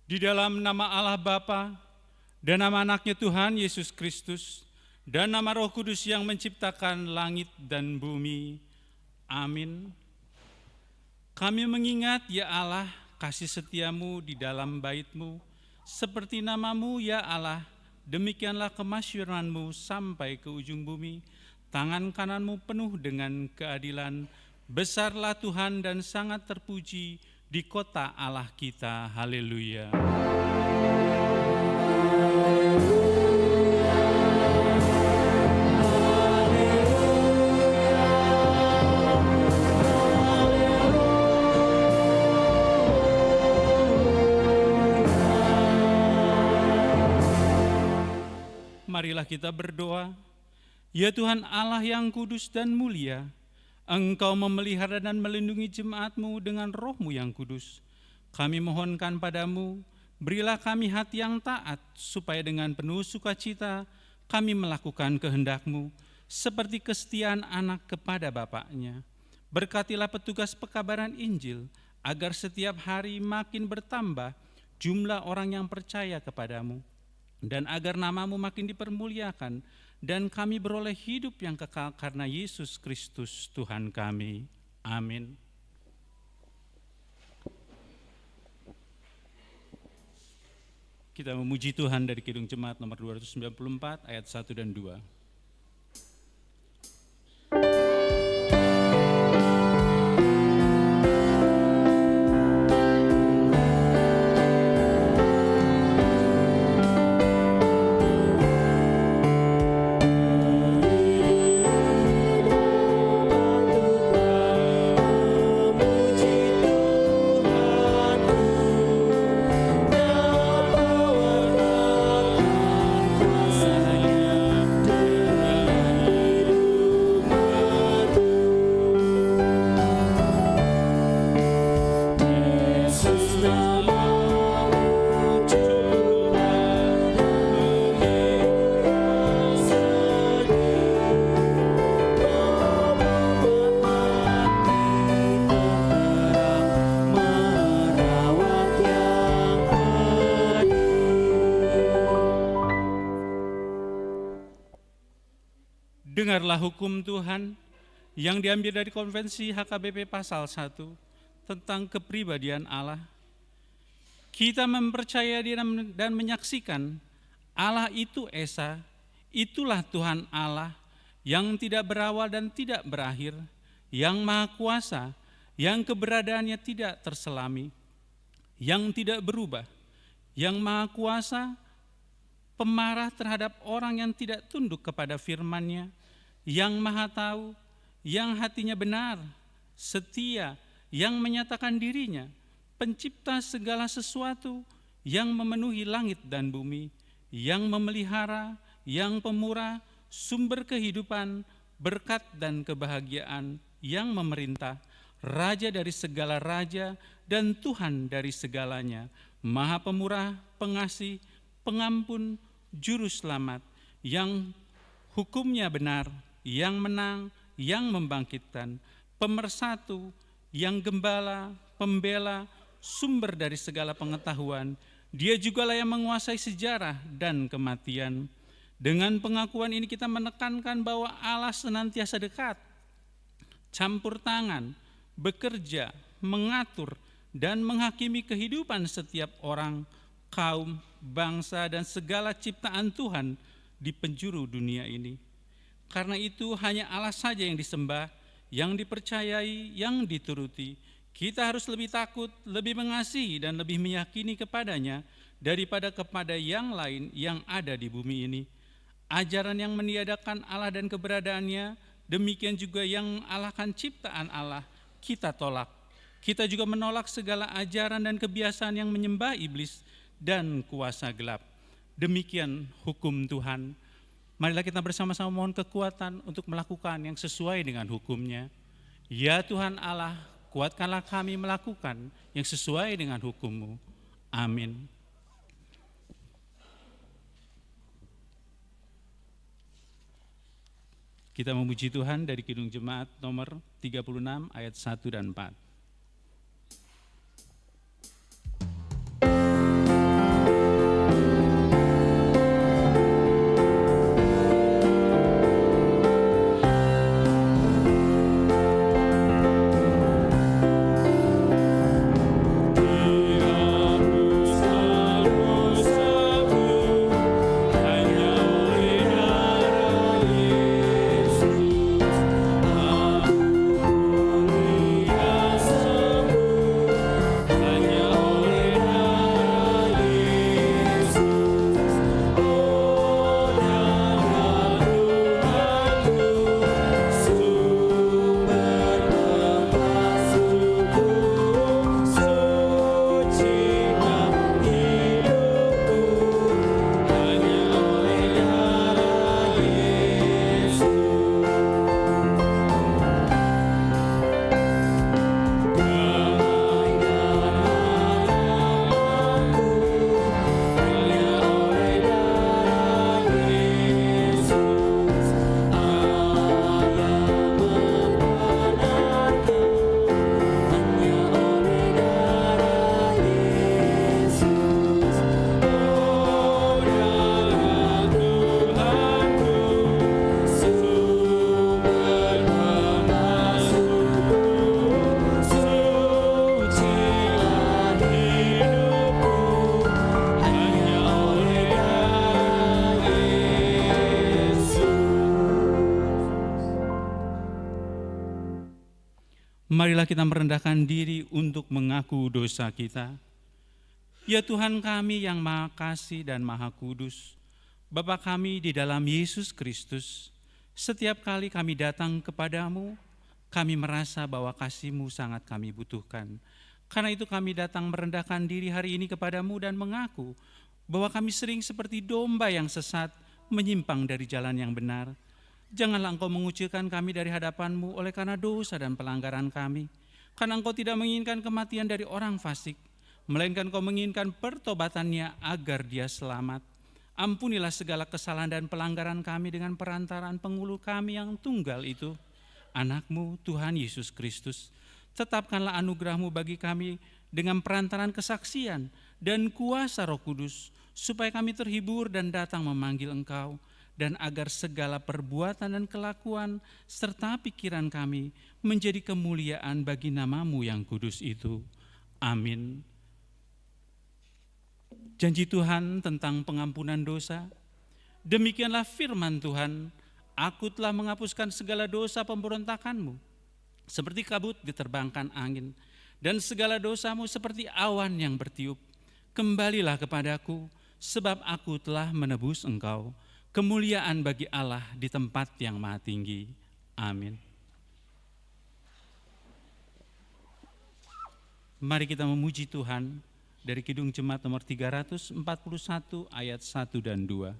Di dalam nama Allah Bapa dan nama anaknya Tuhan Yesus Kristus dan nama Roh Kudus yang menciptakan langit dan bumi. Amin. Kami mengingat ya Allah kasih setiamu di dalam bait-Mu, seperti namamu ya Allah, demikianlah kemasyuranmu sampai ke ujung bumi. Tangan kananmu penuh dengan keadilan, besarlah Tuhan dan sangat terpuji di kota Allah kita. Haleluya. Marilah kita berdoa. Ya Tuhan Allah yang kudus dan mulia, Engkau memelihara dan melindungi jemaat-Mu dengan Roh-Mu yang kudus. Kami mohonkan padamu, berilah kami hati yang taat, supaya dengan penuh sukacita kami melakukan kehendak-Mu, seperti kesetiaan anak kepada bapaknya. Berkatilah petugas pekabaran Injil, agar setiap hari makin bertambah jumlah orang yang percaya kepadamu, dan agar namamu makin dipermuliakan, dan kami beroleh hidup yang kekal karena Yesus Kristus Tuhan kami. Amin. Kita memuji Tuhan dari Kidung Jemaat nomor 294 ayat 1 dan 2. Dengarlah hukum Tuhan yang diambil dari Konvensi HKBP pasal 1 tentang kepribadian Allah. Kita mempercayai dan menyaksikan Allah itu Esa, itulah Tuhan Allah yang tidak berawal dan tidak berakhir, yang Maha Kuasa, yang keberadaannya tidak terselami, yang tidak berubah, yang Maha Kuasa, pemarah terhadap orang yang tidak tunduk kepada firman-Nya, yang Maha Tahu, yang hatinya benar, setia, yang menyatakan dirinya, pencipta segala sesuatu, yang memenuhi langit dan bumi, yang memelihara, yang pemurah, sumber kehidupan, berkat dan kebahagiaan, yang memerintah, Raja dari segala raja dan Tuhan dari segalanya, Maha Pemurah, Pengasih, Pengampun, Juru Selamat, yang hukumnya benar, yang menang, yang membangkitkan, Pemersatu, yang gembala, pembela, sumber dari segala pengetahuan. Dia jugalah yang menguasai sejarah dan kematian. Dengan pengakuan ini kita menekankan bahwa Allah senantiasa dekat, campur tangan, bekerja, mengatur, dan menghakimi kehidupan setiap orang, kaum, bangsa, dan segala ciptaan Tuhan di penjuru dunia ini. Karena itu hanya Allah saja yang disembah, yang dipercayai, yang dituruti. Kita harus lebih takut, lebih mengasihi, dan lebih meyakini kepadanya daripada kepada yang lain yang ada di bumi ini. Ajaran yang meniadakan Allah dan keberadaannya, demikian juga yang mengalahkan ciptaan Allah, kita tolak. Kita juga menolak segala ajaran dan kebiasaan yang menyembah iblis dan kuasa gelap. Demikian hukum Tuhan. Marilah kita bersama-sama mohon kekuatan untuk melakukan yang sesuai dengan hukum-Nya. Ya Tuhan Allah, kuatkanlah kami melakukan yang sesuai dengan hukum-Mu. Amin. Kita memuji Tuhan dari Kidung Jemaat nomor 36 ayat 1 dan 4. Marilah kita merendahkan diri untuk mengaku dosa kita. Ya Tuhan kami yang Maha Kasih dan Maha Kudus, Bapa kami di dalam Yesus Kristus, setiap kali kami datang kepadamu, kami merasa bahwa kasih-Mu sangat kami butuhkan. Karena itu kami datang merendahkan diri hari ini kepadamu dan mengaku bahwa kami sering seperti domba yang sesat, menyimpang dari jalan yang benar. Janganlah Engkau mengucilkan kami dari hadapan-Mu oleh karena dosa dan pelanggaran kami. Karena Engkau tidak menginginkan kematian dari orang fasik, melainkan Engkau menginginkan pertobatannya agar dia selamat. Ampunilah segala kesalahan dan pelanggaran kami dengan perantaraan pengulu kami yang tunggal itu, Anak-Mu Tuhan Yesus Kristus. Tetapkanlah anugerah-Mu bagi kami dengan perantaraan kesaksian dan kuasa Roh Kudus, supaya kami terhibur dan datang memanggil Engkau, dan agar segala perbuatan dan kelakuan serta pikiran kami menjadi kemuliaan bagi nama-Mu yang kudus itu. Amin. Janji Tuhan tentang pengampunan dosa. Demikianlah firman Tuhan, Aku telah menghapuskan segala dosa pemberontakanmu, seperti kabut diterbangkan angin, dan segala dosamu seperti awan yang bertiup. Kembalilah kepadaku, sebab aku telah menebus engkau. Kemuliaan bagi Allah di tempat yang maha tinggi. Amin. Mari kita memuji Tuhan dari Kidung Jemaat nomor 341 ayat 1 dan 2.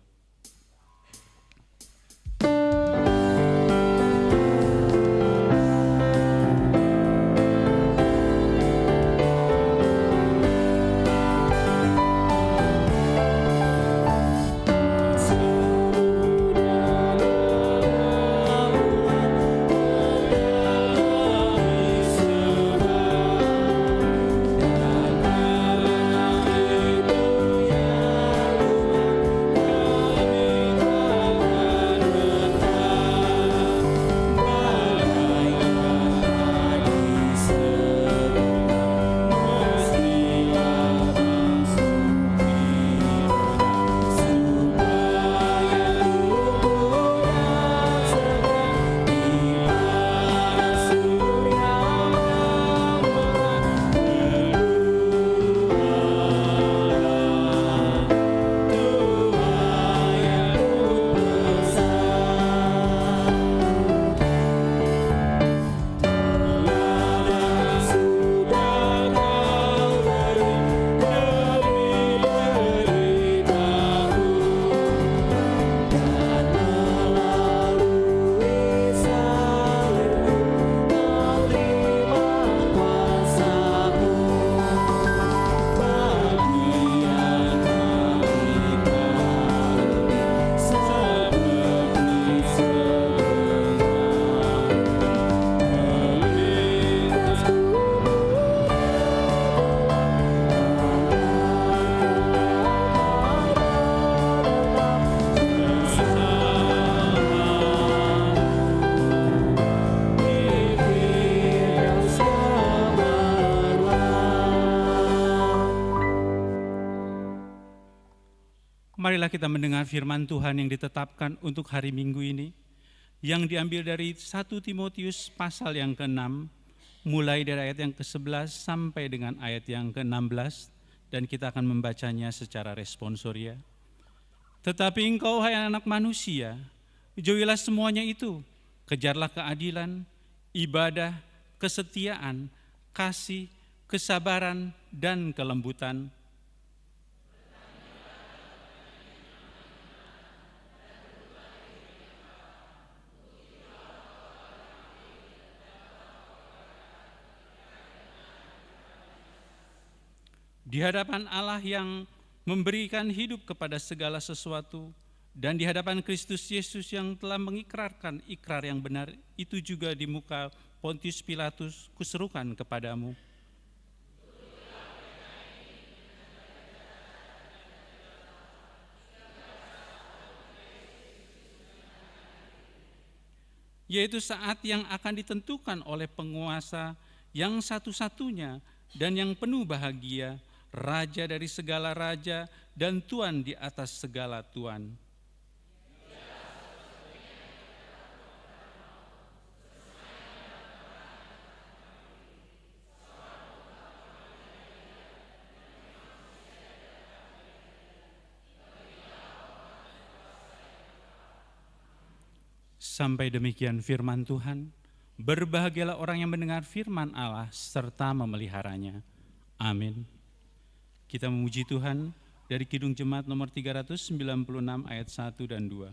Marilah kita mendengar firman Tuhan yang ditetapkan untuk hari Minggu ini, yang diambil dari 1 Timotius pasal yang ke-6, mulai dari ayat yang ke-11 sampai dengan ayat yang ke-16, dan kita akan membacanya secara responsoria. Tetapi engkau, hai anak manusia, jauhilah semuanya itu, kejarlah keadilan, ibadah, kesetiaan, kasih, kesabaran, dan kelembutan. Di hadapan Allah yang memberikan hidup kepada segala sesuatu, dan di hadapan Kristus Yesus yang telah mengikrarkan ikrar yang benar itu juga di muka Pontius Pilatus, kuserukan kepadamu. Yaitu saat yang akan ditentukan oleh penguasa yang satu-satunya dan yang penuh bahagia, Raja dari segala raja dan Tuan di atas segala tuan. Sampai demikian firman Tuhan. Berbahagialah orang yang mendengar firman Allah serta memeliharanya. Amin. Kita memuji Tuhan dari Kidung Jemaat nomor 396 ayat 1 dan 2.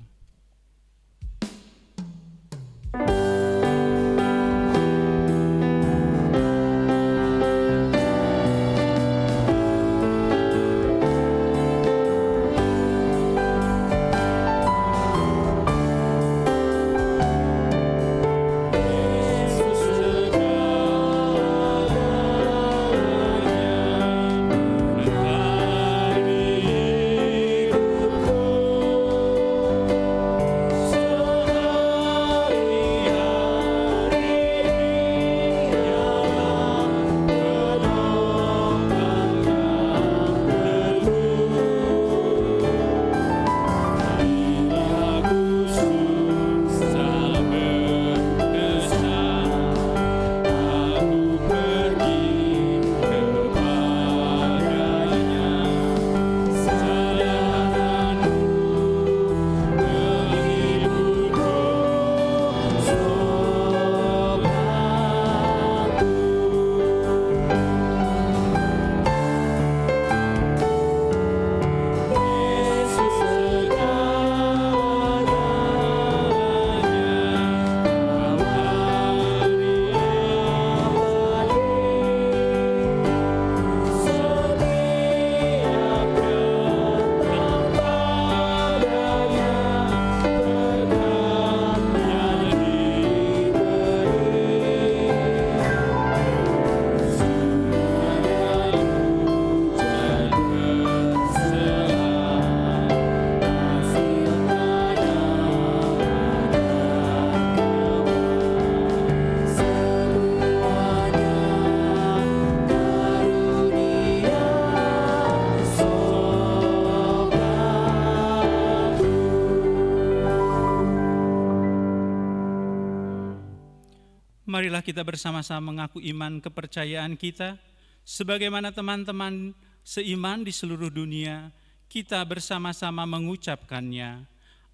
Marilah kita bersama-sama mengaku iman kepercayaan kita, sebagaimana teman-teman seiman di seluruh dunia, kita bersama-sama mengucapkannya.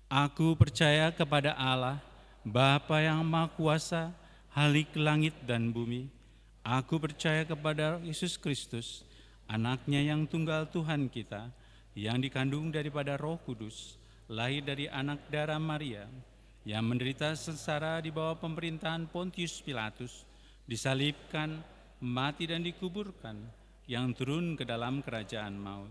Aku percaya kepada Allah, Bapa yang Maha Kuasa, Halik langit dan bumi. Aku percaya kepada Yesus Kristus, Anaknya yang tunggal Tuhan kita, yang dikandung daripada Roh Kudus, lahir dari anak darah Maria, yang menderita sengsara di bawah pemerintahan Pontius Pilatus, disalibkan, mati dan dikuburkan, yang turun ke dalam kerajaan maut.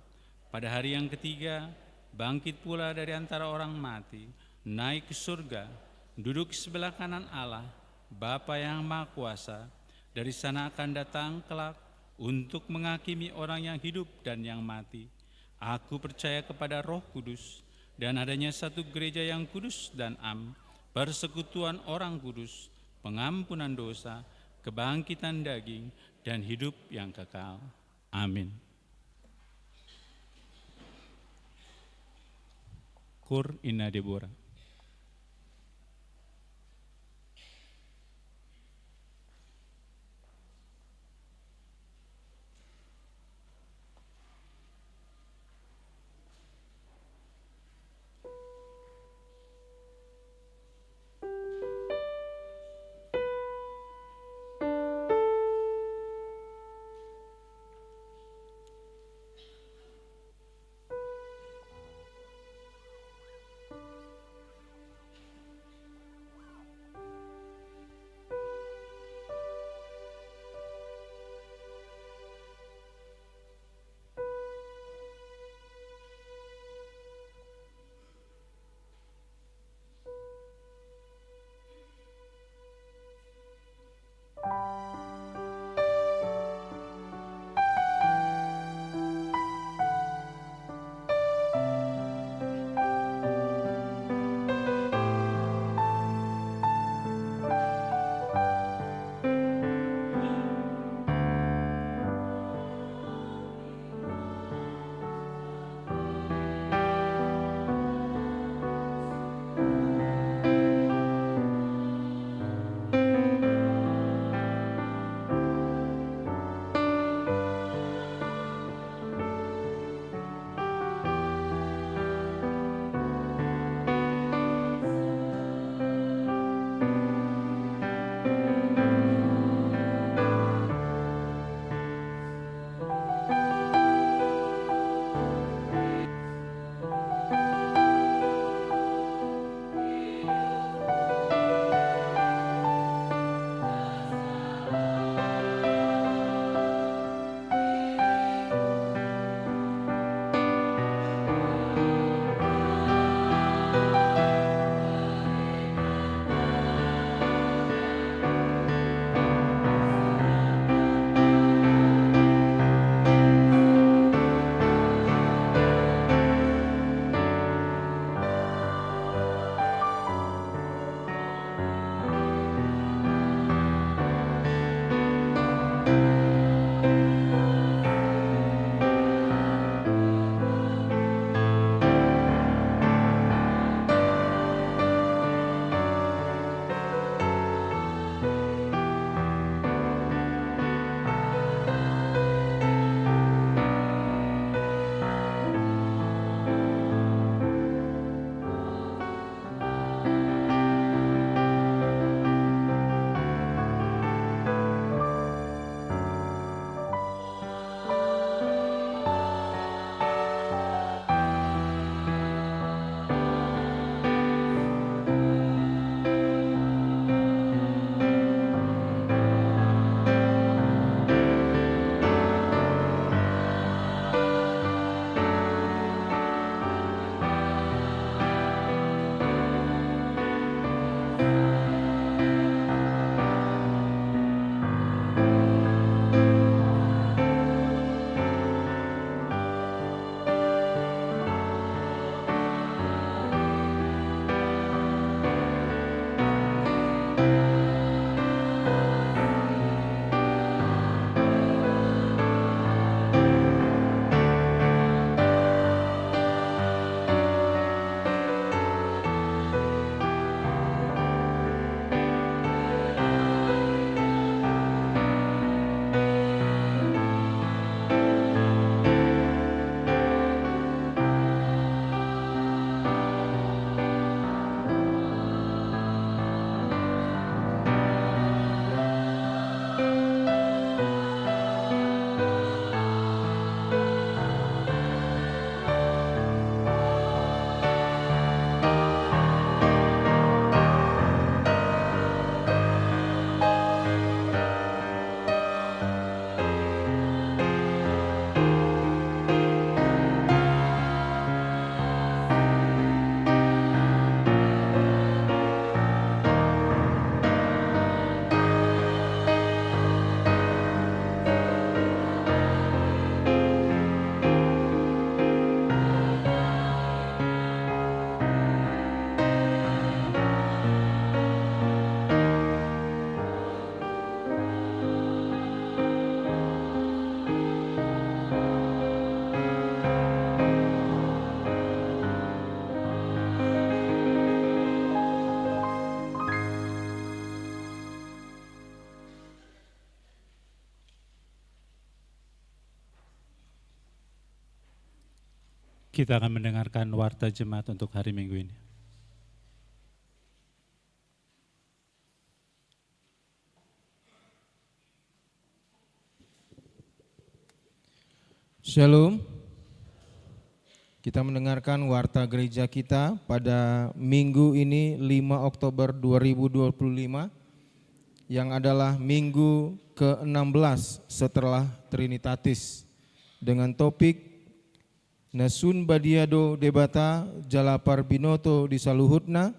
Pada hari yang ketiga, bangkit pula dari antara orang mati, naik ke surga, duduk sebelah kanan Allah, Bapa yang Maha Kuasa. Dari sana akan datang kelak untuk menghakimi orang yang hidup dan yang mati. Aku percaya kepada Roh Kudus dan adanya satu gereja yang kudus dan am, persekutuan orang kudus, pengampunan dosa, kebangkitan daging, dan hidup yang kekal. Amin. Cor Inna Deborah. Kita akan mendengarkan warta jemaat untuk hari Minggu ini. Shalom. Kita mendengarkan warta gereja kita pada minggu ini 5 Oktober 2025 yang adalah minggu ke-16 setelah Trinitatis dengan topik Nasun Badiado Debata Jalapar Binoto di Saluhutna,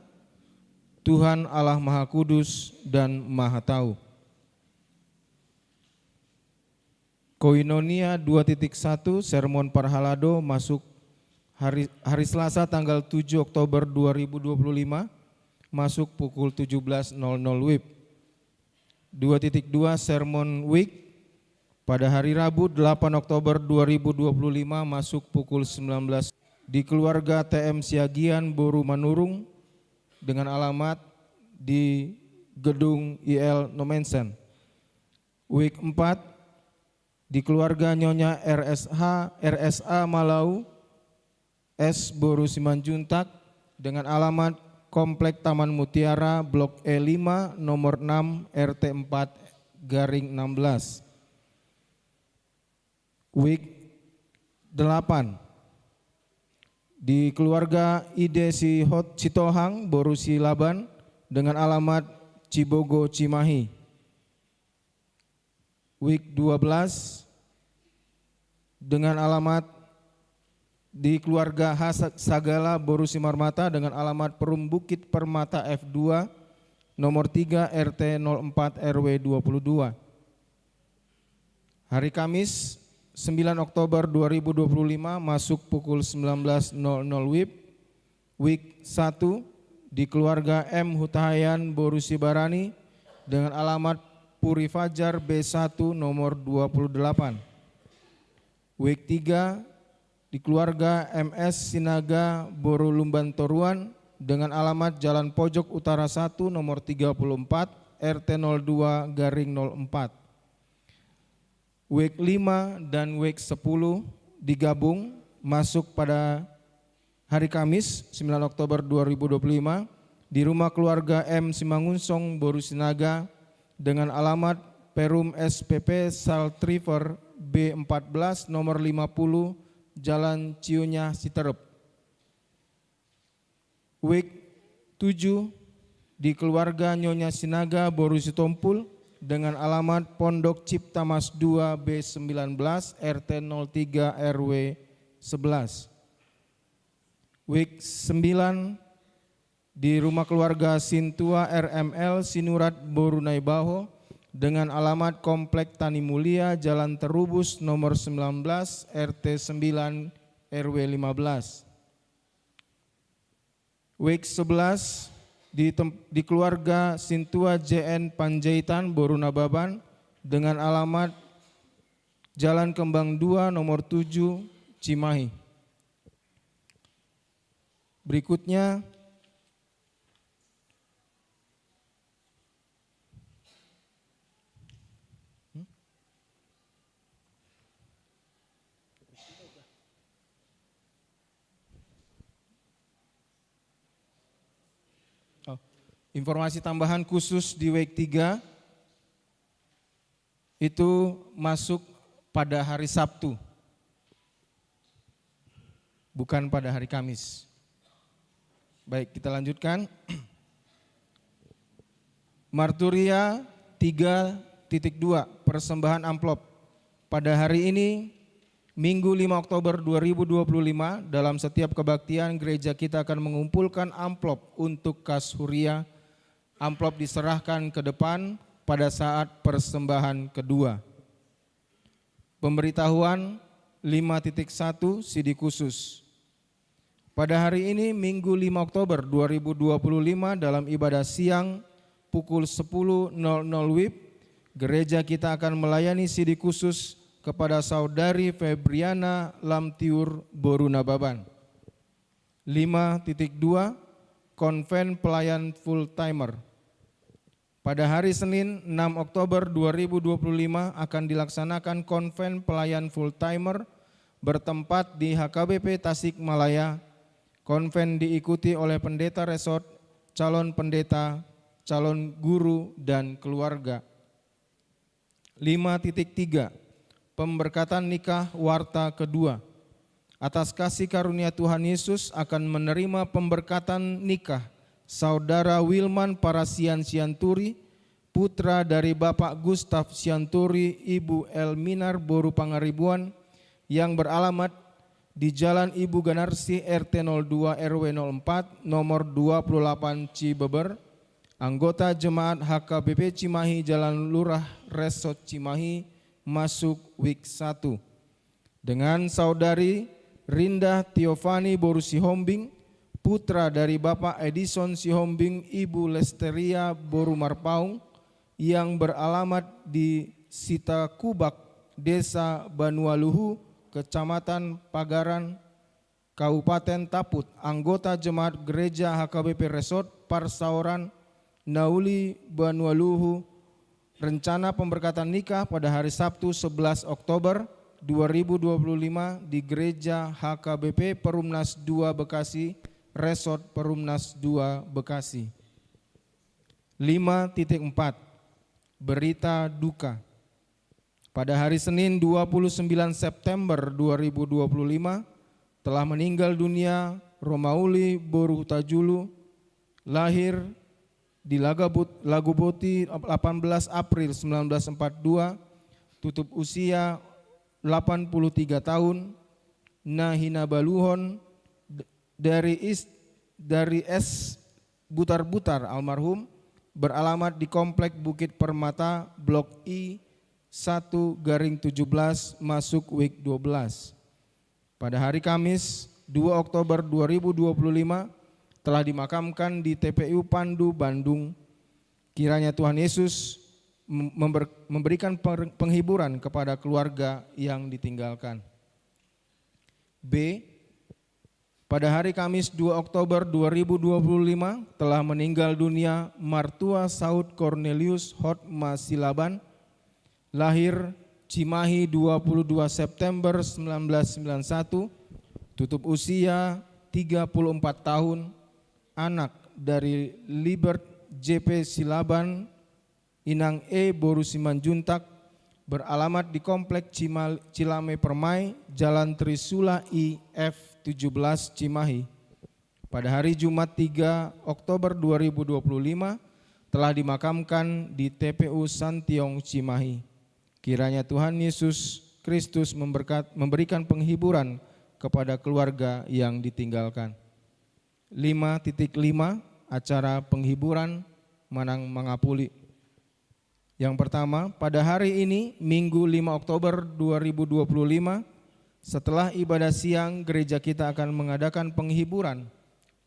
Tuhan Allah Maha Kudus dan Maha Tahu. Koinonia 2.1 Sermon Parhalado masuk hari Selasa tanggal 7 Oktober 2025 masuk pukul 17.00 WIB. 2.2 Sermon Week pada hari Rabu 8 Oktober 2025 masuk pukul 19 di keluarga TM Siagian Boru Manurung dengan alamat di Gedung IL Nomensen. Week 4 di keluarga Nyonya RSA Malau S Boru Simanjuntak dengan alamat Komplek Taman Mutiara Blok E5 nomor 6 RT 4/16. Week 8 di keluarga Ide Sitohang Boru Silaban dengan alamat Cibogo Cimahi. Week 12 dengan alamat di keluarga Sagala Boru Simarmata dengan alamat Perum Bukit Permata F2 nomor 3 RT 04 RW 22. Hari Kamis 9 Oktober 2025 masuk pukul 19.00 WIB. Week 1 di keluarga M Hutahayan Boru Sibarani dengan alamat Puri Fajar B1 nomor 28. Week 3 di keluarga MS Sinaga Boru Lumban Toruan dengan alamat Jalan Pojok Utara 1 nomor 34 RT 02/04. Week 5 dan week 10 digabung masuk pada hari Kamis 9 Oktober 2025 di rumah keluarga M Simangunsong Boru Sinaga dengan alamat Perum SPP Salt River B14 nomor 50 Jalan Ciunya Citerep. Week 7 di keluarga Nyonya Sinaga Boru Sitompul dengan alamat Pondok Cipta Mas 2 B19 RT 03 RW 11. Week 9 di rumah keluarga Sintua RML Sinurat Boru Naibaho dengan alamat Komplek Tani Mulia Jalan Terubus nomor 19 RT 9 RW 15. Week 11 di keluarga Sintua JN Panjaitan Boru Nababan dengan alamat Jalan Kembang 2 nomor 7 Cimahi. Berikutnya informasi tambahan khusus di week 3 itu masuk pada hari Sabtu, bukan pada hari Kamis. Baik, kita lanjutkan. Marturia 3.2 persembahan amplop. Pada hari ini Minggu 5 Oktober 2025 dalam setiap kebaktian gereja kita akan mengumpulkan amplop untuk kas huria. Amplop diserahkan ke depan pada saat persembahan kedua. Pemberitahuan 5.1 CD khusus. Pada hari ini Minggu 5 Oktober 2025 dalam ibadah siang pukul 10.00 WIB, gereja kita akan melayani CD khusus kepada Saudari Febriana Lamtiur Boru Nababan. 5.2 Konven Pelayan Full Timer. Pada hari Senin 6 Oktober 2025 akan dilaksanakan konven pelayan full timer bertempat di HKBP Tasikmalaya. Konven diikuti oleh pendeta resort, calon pendeta, calon guru, dan keluarga. 5.3 Pemberkatan nikah warta kedua. Atas kasih karunia Tuhan Yesus akan menerima pemberkatan nikah Saudara Wilman Parasian Sianturi, putra dari Bapak Gustaf Sianturi, Ibu Elminar Boru Pangaribuan, yang beralamat di Jalan Ibu Ganarsi RT 02 RW 04 nomor 28 Cibeber, anggota Jemaat HKBP Cimahi Jalan Lurah Resort Cimahi, masuk week 1. Dengan Saudari Rinda Tiofani Boru Sihombing, putra dari Bapak Edison Sihombing, Ibu Lesteria Boru Marpaung, yang beralamat di Sitakubak, Desa Banualuhu, Kecamatan Pagaran, Kabupaten Taput, anggota Jemaat Gereja HKBP Resort Parsauran, Nauli Banualuhu. Rencana pemberkatan nikah pada hari Sabtu 11 Oktober 2025 di Gereja HKBP Perumnas 2 Bekasi, Resort Perumnas 2 Bekasi. 5.4 Berita duka. Pada hari Senin 29 September 2025 telah meninggal dunia Romauli Boru Tajulu, lahir di Laguboti 18 April 1942, tutup usia 83 tahun, Nahina Baluhon dari S Butar-Butar almarhum, beralamat di Komplek Bukit Permata, Blok I 1/17, masuk week 12. Pada hari Kamis 2 Oktober 2025 telah dimakamkan di TPU Pandu, Bandung. Kiranya Tuhan Yesus memberikan penghiburan kepada keluarga yang ditinggalkan. B. Pada hari Kamis 2 Oktober 2025 telah meninggal dunia Martua Saud Cornelius Hotma Silaban, lahir Cimahi 22 September 1991, tutup usia 34 tahun, anak dari Libert JP Silaban, Inang E Boru Simanjuntak, beralamat di Komplek Cilame Permai, Jalan Trisula I F17 Cimahi. Pada hari Jumat 3 Oktober 2025 telah dimakamkan di TPU Santiong Cimahi. Kiranya Tuhan Yesus Kristus memberikan penghiburan kepada keluarga yang ditinggalkan. 5.5 Acara penghiburan Manang Mangapuli. Yang pertama, pada hari ini Minggu 5 Oktober 2025, setelah ibadah siang, gereja kita akan mengadakan penghiburan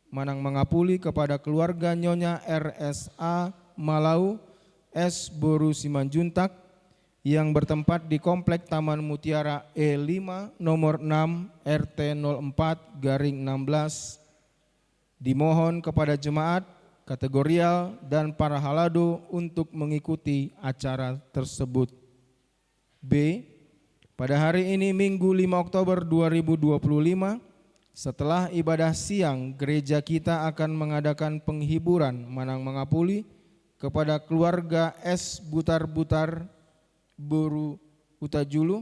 Manang Mangapuli kepada keluarga Nyonya RSA Malau S Boru Simanjuntak yang bertempat di Komplek Taman Mutiara E5 nomor 6 RT 04/16. Dimohon kepada jemaat, kategorial, dan para halado untuk mengikuti acara tersebut. B. Pada hari ini Minggu 5 Oktober 2025, setelah ibadah siang, gereja kita akan mengadakan penghiburan Manang Mangapuli kepada keluarga S Butar-Butar Boru Utajulu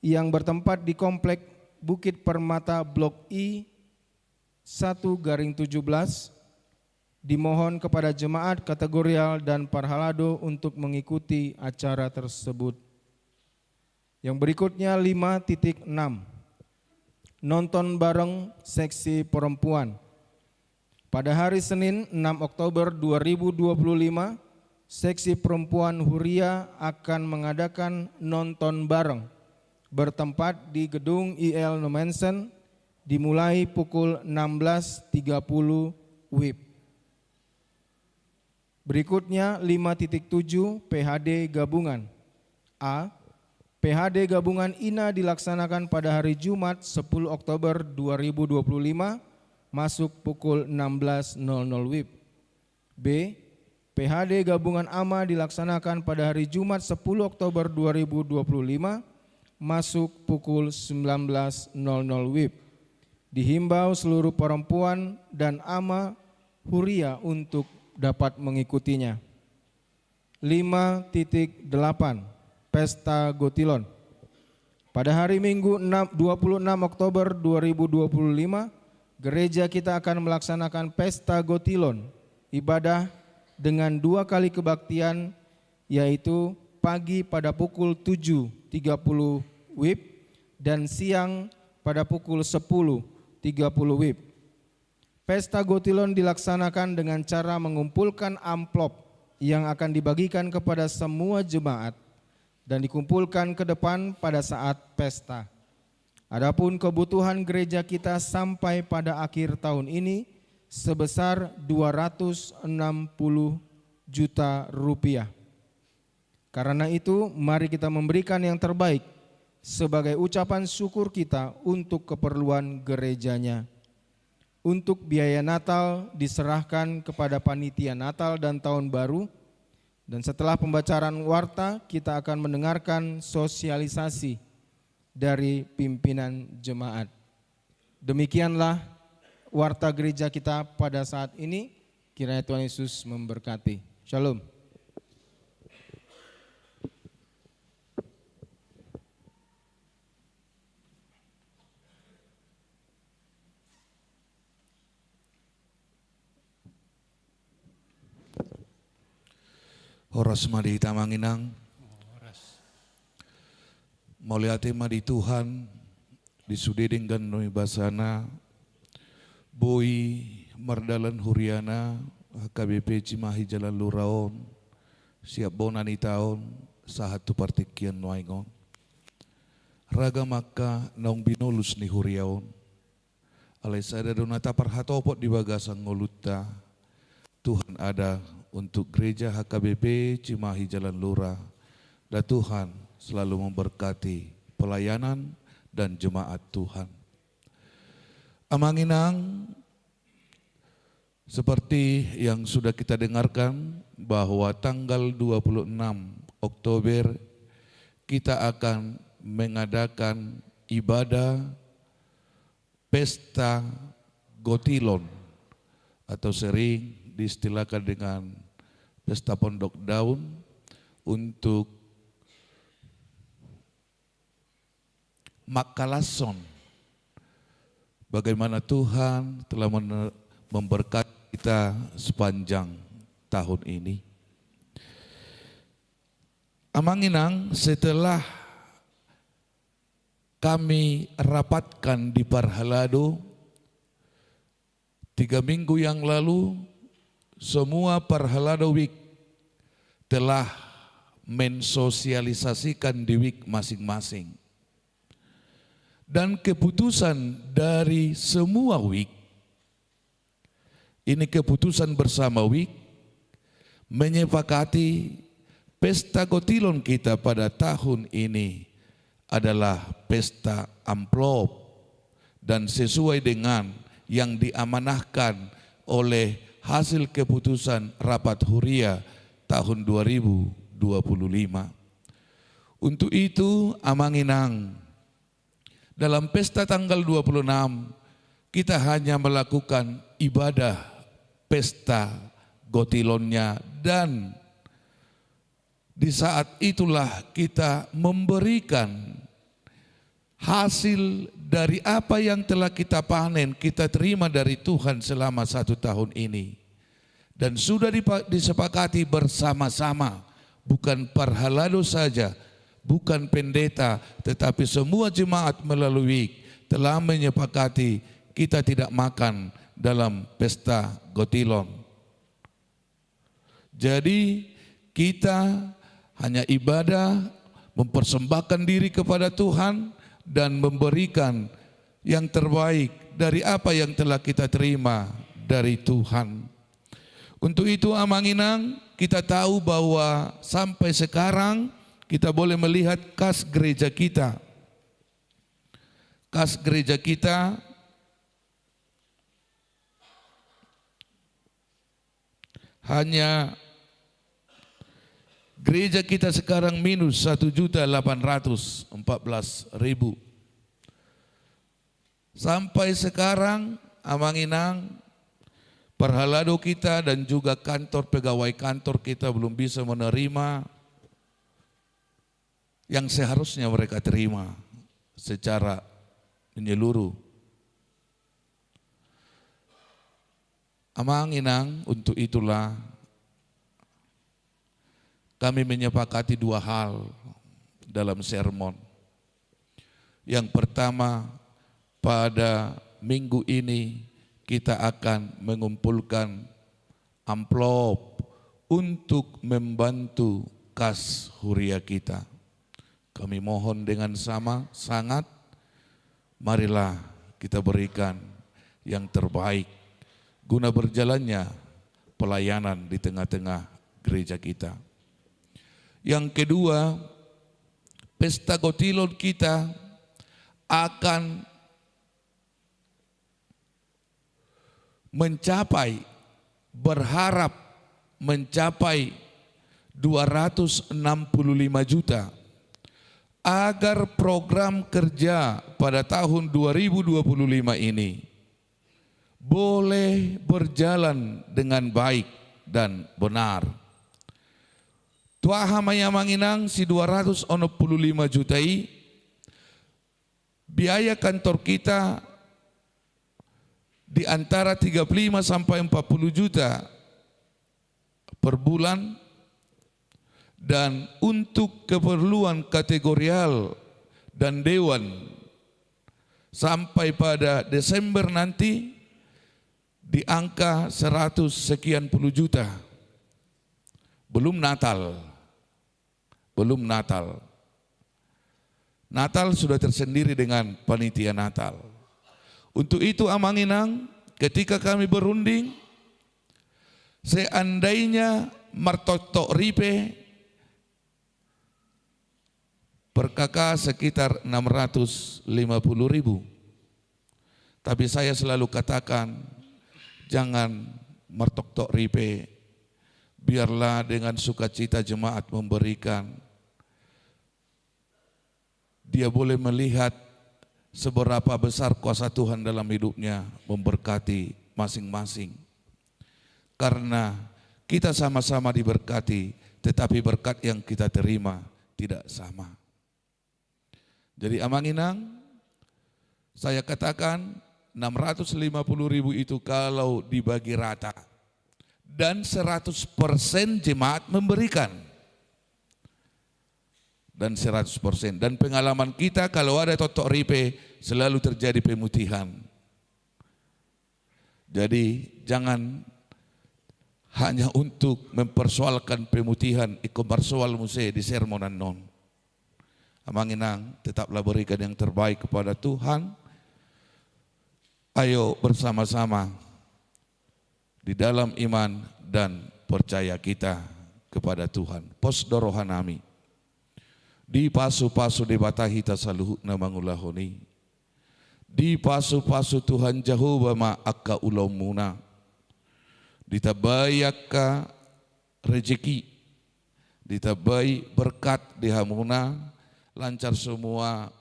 yang bertempat di Komplek Bukit Permata Blok I 1/17. Dimohon kepada jemaat, kategorial, dan parhalado untuk mengikuti acara tersebut. Yang berikutnya 5.6 Nonton bareng seksi perempuan. Pada hari Senin 6 Oktober 2025, seksi perempuan Huria akan mengadakan nonton bareng bertempat di Gedung IL Nomensen dimulai pukul 16.30 WIB. Berikutnya 5.7 PHD Gabungan. A. PHD Gabungan INA dilaksanakan pada hari Jumat 10 Oktober 2025 masuk pukul 16.00 WIB. B. PHD Gabungan AMA dilaksanakan pada hari Jumat 10 Oktober 2025 masuk pukul 19.00 WIB. Dihimbau seluruh perempuan dan ama Huria untuk dapat mengikutinya. 5.8 Pesta Gotilon. Pada hari Minggu 26 Oktober 2025, gereja kita akan melaksanakan Pesta Gotilon, ibadah dengan 2 kali kebaktian, yaitu pagi pada pukul 7.30 WIB dan siang pada pukul 10.30 WIB. Pesta Gotilon dilaksanakan dengan cara mengumpulkan amplop yang akan dibagikan kepada semua jemaat dan dikumpulkan ke depan pada saat pesta. Adapun kebutuhan gereja kita sampai pada akhir tahun ini sebesar 260 juta rupiah. Karena itu, mari kita memberikan yang terbaik sebagai ucapan syukur kita untuk keperluan gerejanya. Untuk biaya Natal diserahkan kepada panitia Natal dan Tahun Baru, dan setelah pembacaan warta kita akan mendengarkan sosialisasi dari pimpinan jemaat. Demikianlah warta gereja kita pada saat ini. Kiranya Tuhan Yesus memberkati. Shalom. Horas madi tamanginang, mauliati madi Tuhan, disudedingkan noi basana, boi mardalan huriana, HKBP Cimahi Jalan Luraon, siap bonani taon, sahatu partikian noingon. Raga maka naung binolus ni huriaon, alai sada donata parhatopot di bagasang ngoluta, Tuhan ada untuk gereja HKBP Cimahi Jalan Lurah, dan Tuhan selalu memberkati pelayanan dan jemaat Tuhan. Amanginang, seperti yang sudah kita dengarkan bahwa tanggal 26 Oktober kita akan mengadakan ibadah Pesta Gotilon atau sering diistilahkan dengan Pesta Pondok Daun untuk Makalason. Bagaimana Tuhan telah memberkati kita sepanjang tahun ini. Amanginang, setelah kami rapatkan di Parhalado 3 minggu yang lalu, semua Parhalado Week telah mensosialisasikan di week masing-masing. Dan keputusan dari semua week, ini keputusan bersama week, menyepakati Pesta Gotilon kita pada tahun ini adalah pesta amplop, dan sesuai dengan yang diamanahkan oleh hasil keputusan Rapat Huria tahun 2025. Untuk itu, amanginang, dalam pesta tanggal 26 kita hanya melakukan ibadah pesta gotilonnya, dan di saat itulah kita memberikan hasil dari apa yang telah kita panen, kita terima dari Tuhan selama 1 tahun ini. Dan sudah disepakati bersama-sama, bukan Parhalado saja, bukan pendeta, tetapi semua jemaat melalui telah menyepakati kita tidak makan dalam Pesta Gotilon. Jadi kita hanya ibadah, mempersembahkan diri kepada Tuhan, dan memberikan yang terbaik dari apa yang telah kita terima dari Tuhan. Untuk itu amanginang, kita tahu bahwa sampai sekarang kita boleh melihat kas gereja kita. Kas gereja kita hanya Gereja kita sekarang minus 1.814.000. Sampai sekarang Amanginang, Perhalado kita dan juga pegawai kantor kita belum bisa menerima yang seharusnya mereka terima secara menyeluruh. Amanginang, untuk itulah kami menyepakati dua hal dalam sermon. Yang pertama, pada minggu ini kita akan mengumpulkan amplop untuk membantu kas huria kita. Kami mohon dengan sangat, marilah kita berikan yang terbaik guna berjalannya pelayanan di tengah-tengah gereja kita. Yang kedua, pesta Kotilon kita akan berharap mencapai 265 juta agar program kerja pada tahun 2025 ini boleh berjalan dengan baik dan benar. Tuaha Manginang si 265 jutai, biaya kantor kita di antara 35 sampai 40 juta per bulan, dan untuk keperluan kategorial dan dewan sampai pada Desember nanti di angka 100 sekian puluh juta. Belum Natal. Natal sudah tersendiri dengan panitia Natal. Untuk itu Amanginang, ketika kami berunding, seandainya martotok ripe per kakak sekitar 650.000. Tapi saya selalu katakan, jangan martok-tok ripe, biarlah dengan sukacita jemaat memberikan. Dia boleh melihat seberapa besar kuasa Tuhan dalam hidupnya memberkati masing-masing. Karena kita sama-sama diberkati, tetapi berkat yang kita terima tidak sama. Jadi Amanginang, saya katakan 650.000 itu kalau dibagi rata dan 100% jemaat memberikan. Dan 100%. Dan pengalaman kita kalau ada totok ripe selalu terjadi pemutihan. Jadi jangan hanya untuk mempersoalkan pemutihan ikomarsoal muse di sermonan non. Amanginang, tetaplah berikan yang terbaik kepada Tuhan. Ayo bersama-sama di dalam iman dan percaya kita kepada Tuhan. Posdorohanami. Di pasu-pasu debatahi tasaluhukna mangulahoni. Di pasu-pasu Tuhan Jehovah ma'aka ulamuna. Ditabayaka rejeki. Ditabai berkat dihamuna. Lancar semua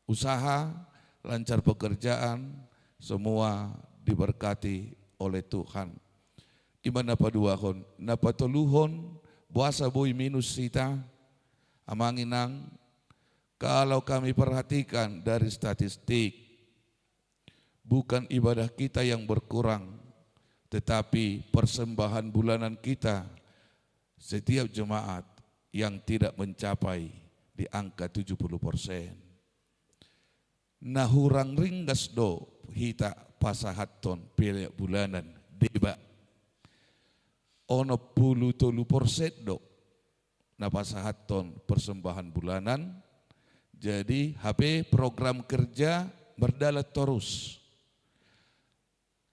usaha, lancar pekerjaan, semua diberkati oleh Tuhan. Iman napa duahon, napa toluhon, buasa boy minus sita, Amanginang, kalau kami perhatikan dari statistik, bukan ibadah kita yang berkurang, tetapi persembahan bulanan kita setiap jemaat yang tidak mencapai di angka 70%. Nahurang ringgas do hita pasahaton pilih bulanan deba. Ono 10% do na pasahaton persembahan bulanan. Jadi HP program kerja berdalat terus.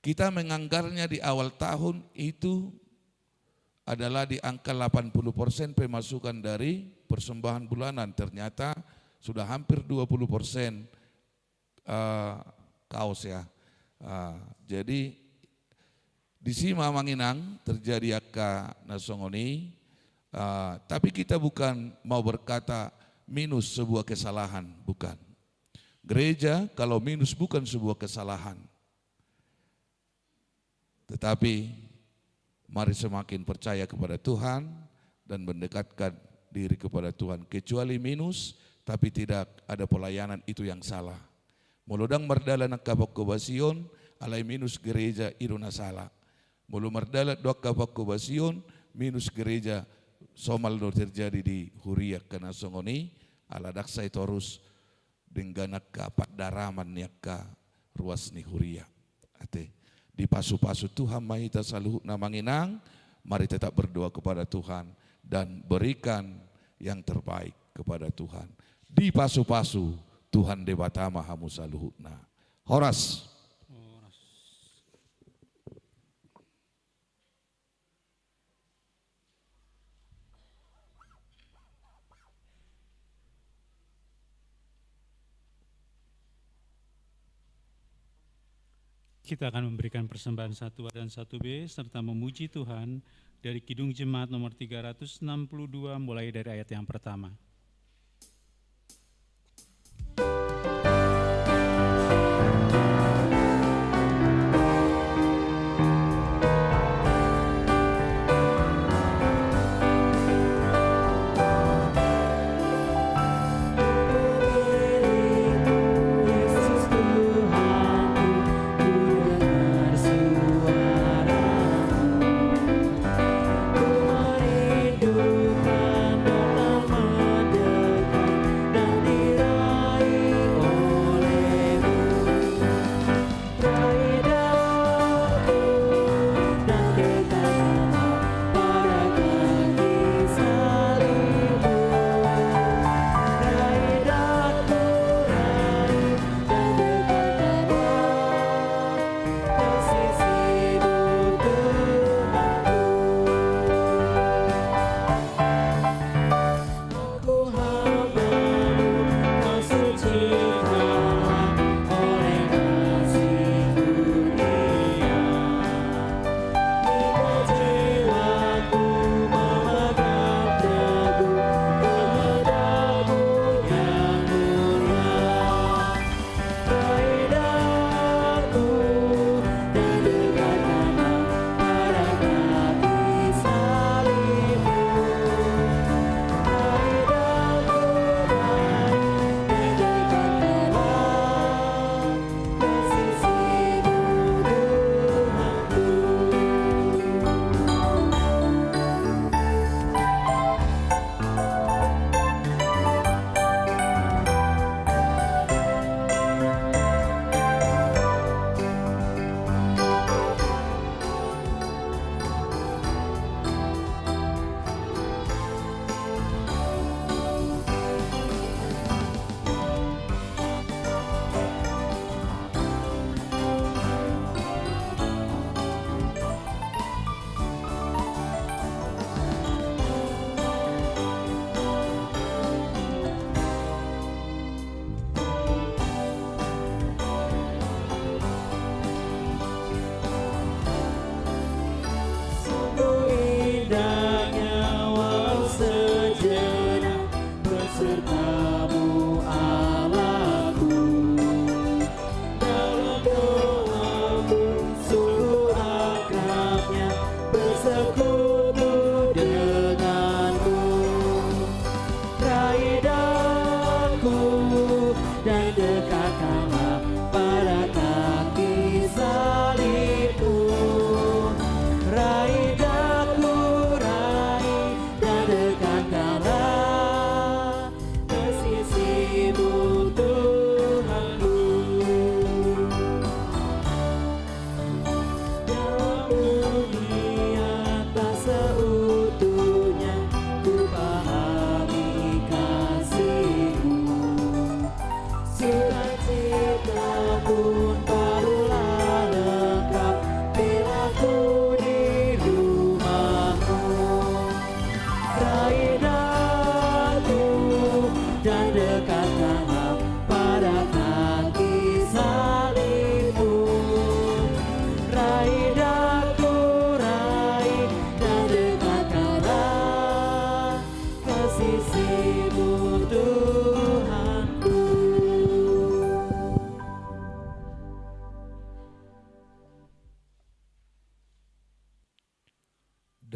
Kita menganggarnya di awal tahun itu adalah di angka 80% pemasukan dari persembahan bulanan. Ternyata sudah hampir 20% kaos ya. Jadi di sini Manginang terjadi akka nasongoni Tapi kita bukan mau berkata minus sebuah kesalahan, bukan. Gereja kalau minus bukan sebuah kesalahan. Tetapi mari semakin percaya kepada Tuhan dan mendekatkan diri kepada Tuhan. Kecuali minus tapi tidak ada pelayanan, itu yang salah. Muludang merdala nak kapakubasion alai minus gereja iruna salah. Mulu merdala dua kapakubasion minus gereja somal no terjadi di Huria kena songoni ala daksa itorus dengan kapak daraman yakka ruas ni Huria. Ate di pasu-pasu Tuhan mahita saluh namanginang, mari tetap berdoa kepada Tuhan dan berikan yang terbaik kepada Tuhan. Di pasu-pasu Tuhan debatama hamu saluhna. Horas. Kita akan memberikan persembahan 1A dan 1B serta memuji Tuhan dari Kidung Jemaat nomor 362 mulai dari ayat yang pertama. Rindukan nama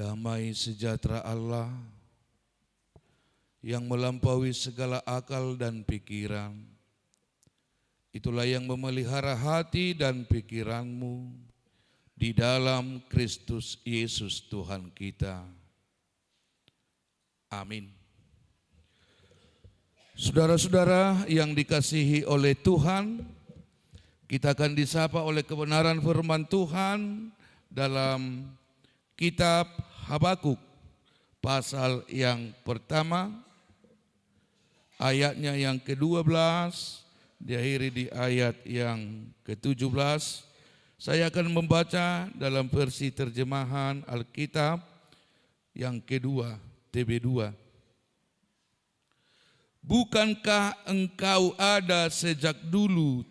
Damai sejahtera Allah yang melampaui segala akal dan pikiran, itulah yang memelihara hati dan pikiranmu di dalam Kristus Yesus Tuhan kita. Amin. Saudara-saudara yang dikasihi oleh Tuhan, kita akan disapa oleh kebenaran firman Tuhan dalam kitab Habakuk pasal yang pertama, ayatnya yang ke-12, diakhiri di ayat yang ke-17. Saya akan membaca dalam versi terjemahan Alkitab yang kedua, TB2. Bukankah engkau ada sejak dulu,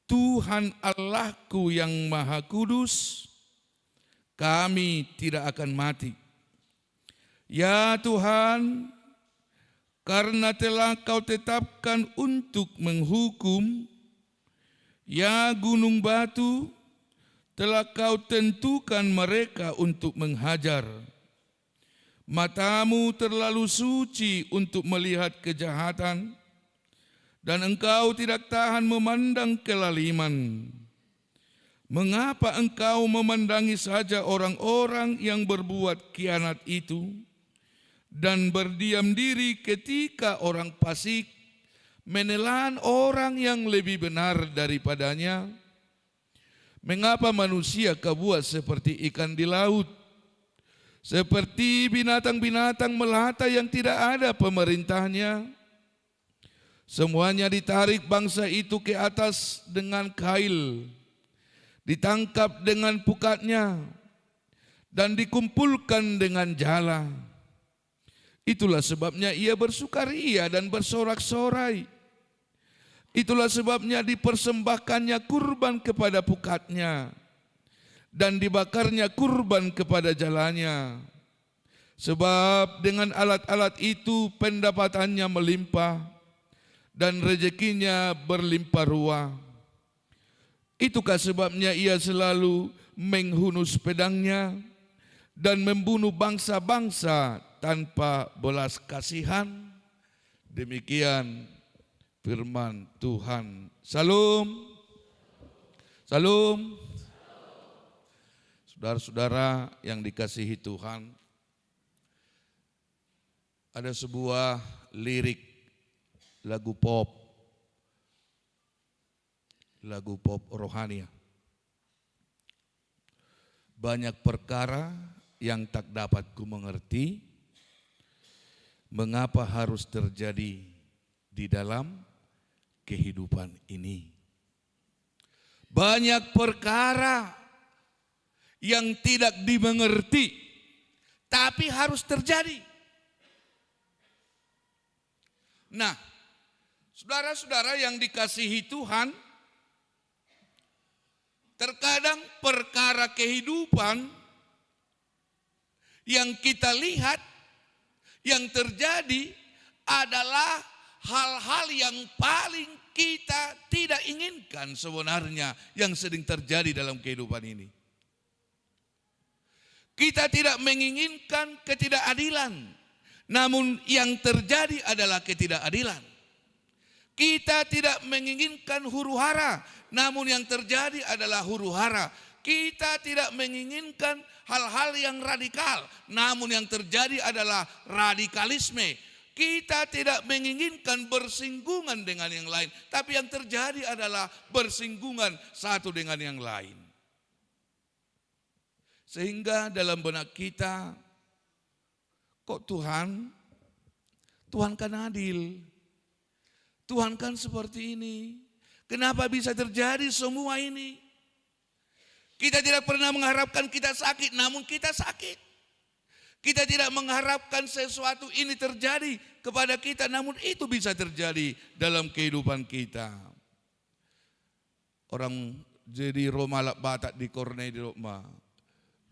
Tuhan Allahku yang Maha Kudus? Kami tidak akan mati. Ya Tuhan, karena telah Kau tetapkan untuk menghukum, ya gunung batu, telah Kau tentukan mereka untuk menghajar. Matamu terlalu suci untuk melihat kejahatan, dan Engkau tidak tahan memandang kelaliman. Mengapa Engkau memandangi saja orang-orang yang berbuat khianat itu, dan berdiam diri ketika orang fasik menelan orang yang lebih benar daripadanya? Mengapa manusia Kau buat seperti ikan di laut, seperti binatang-binatang melata yang tidak ada pemerintahnya? Semuanya ditarik bangsa itu ke atas dengan kail, ditangkap dengan pukatnya, dan dikumpulkan dengan jala. Itulah sebabnya ia bersukaria dan bersorak-sorai. Itulah sebabnya dipersembahkannya kurban kepada pukatnya, dan dibakarnya kurban kepada jalannya. Sebab dengan alat-alat itu pendapatannya melimpah, dan rezekinya berlimpah ruah. Itukah sebabnya ia selalu menghunus pedangnya dan membunuh bangsa-bangsa tanpa belas kasihan? Demikian firman Tuhan. Salam. Salam. Saudara-saudara yang dikasihi Tuhan, ada sebuah lirik lagu pop rohani. Banyak perkara yang tak dapat ku mengerti, mengapa harus terjadi di dalam kehidupan ini. Banyak perkara yang tidak dimengerti, tapi harus terjadi. Nah, saudara-saudara yang dikasihi Tuhan, terkadang perkara kehidupan yang kita lihat, yang terjadi adalah hal-hal yang paling kita tidak inginkan sebenarnya yang sedang terjadi dalam kehidupan ini. Kita tidak menginginkan ketidakadilan, namun yang terjadi adalah ketidakadilan. Kita tidak menginginkan huru-hara, namun yang terjadi adalah huru-hara. Kita tidak menginginkan hal-hal yang radikal, namun yang terjadi adalah radikalisme. Kita tidak menginginkan bersinggungan dengan yang lain, tapi yang terjadi adalah bersinggungan satu dengan yang lain. Sehingga dalam benak kita, kok Tuhan kan adil, Tuhan kan seperti ini, kenapa bisa terjadi semua ini? Kita tidak pernah mengharapkan kita sakit, namun kita sakit. Kita tidak mengharapkan sesuatu ini terjadi kepada kita, namun itu bisa terjadi dalam kehidupan kita. Orang jadi Roma lak batak di korne di Roma.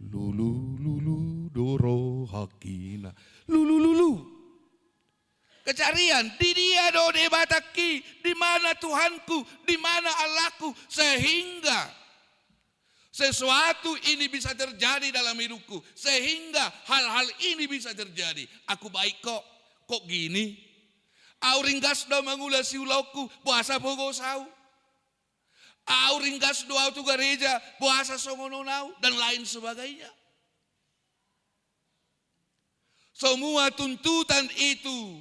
Lulu doro hakina. Lulu. Kecarian di dia do de bataki, di mana Tuhanku, di mana Allahku, sehingga Sesuatu ini bisa terjadi dalam hidupku. Sehingga hal-hal ini bisa terjadi. Aku baik kok. Kok gini? Auringgas do mengulasi ulauku. Puasa pogosau. Auringgas do autu gereja. Puasa songononau. Dan lain sebagainya. Semua tuntutan itu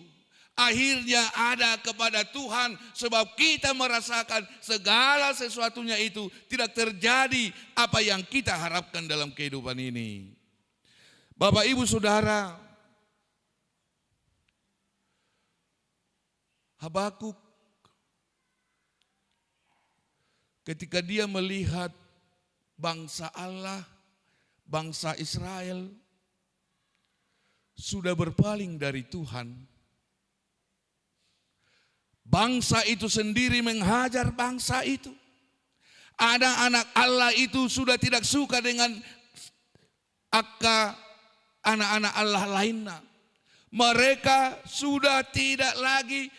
akhirnya ada kepada Tuhan, sebab kita merasakan segala sesuatunya itu tidak terjadi apa yang kita harapkan dalam kehidupan ini. Bapak Ibu Saudara, Habakuk ketika dia melihat bangsa Allah, bangsa Israel sudah berpaling dari Tuhan. Bangsa itu sendiri menghajar bangsa itu. Anak-anak Allah itu sudah tidak suka dengan anak-anak Allah lainnya. Mereka sudah tidak lagi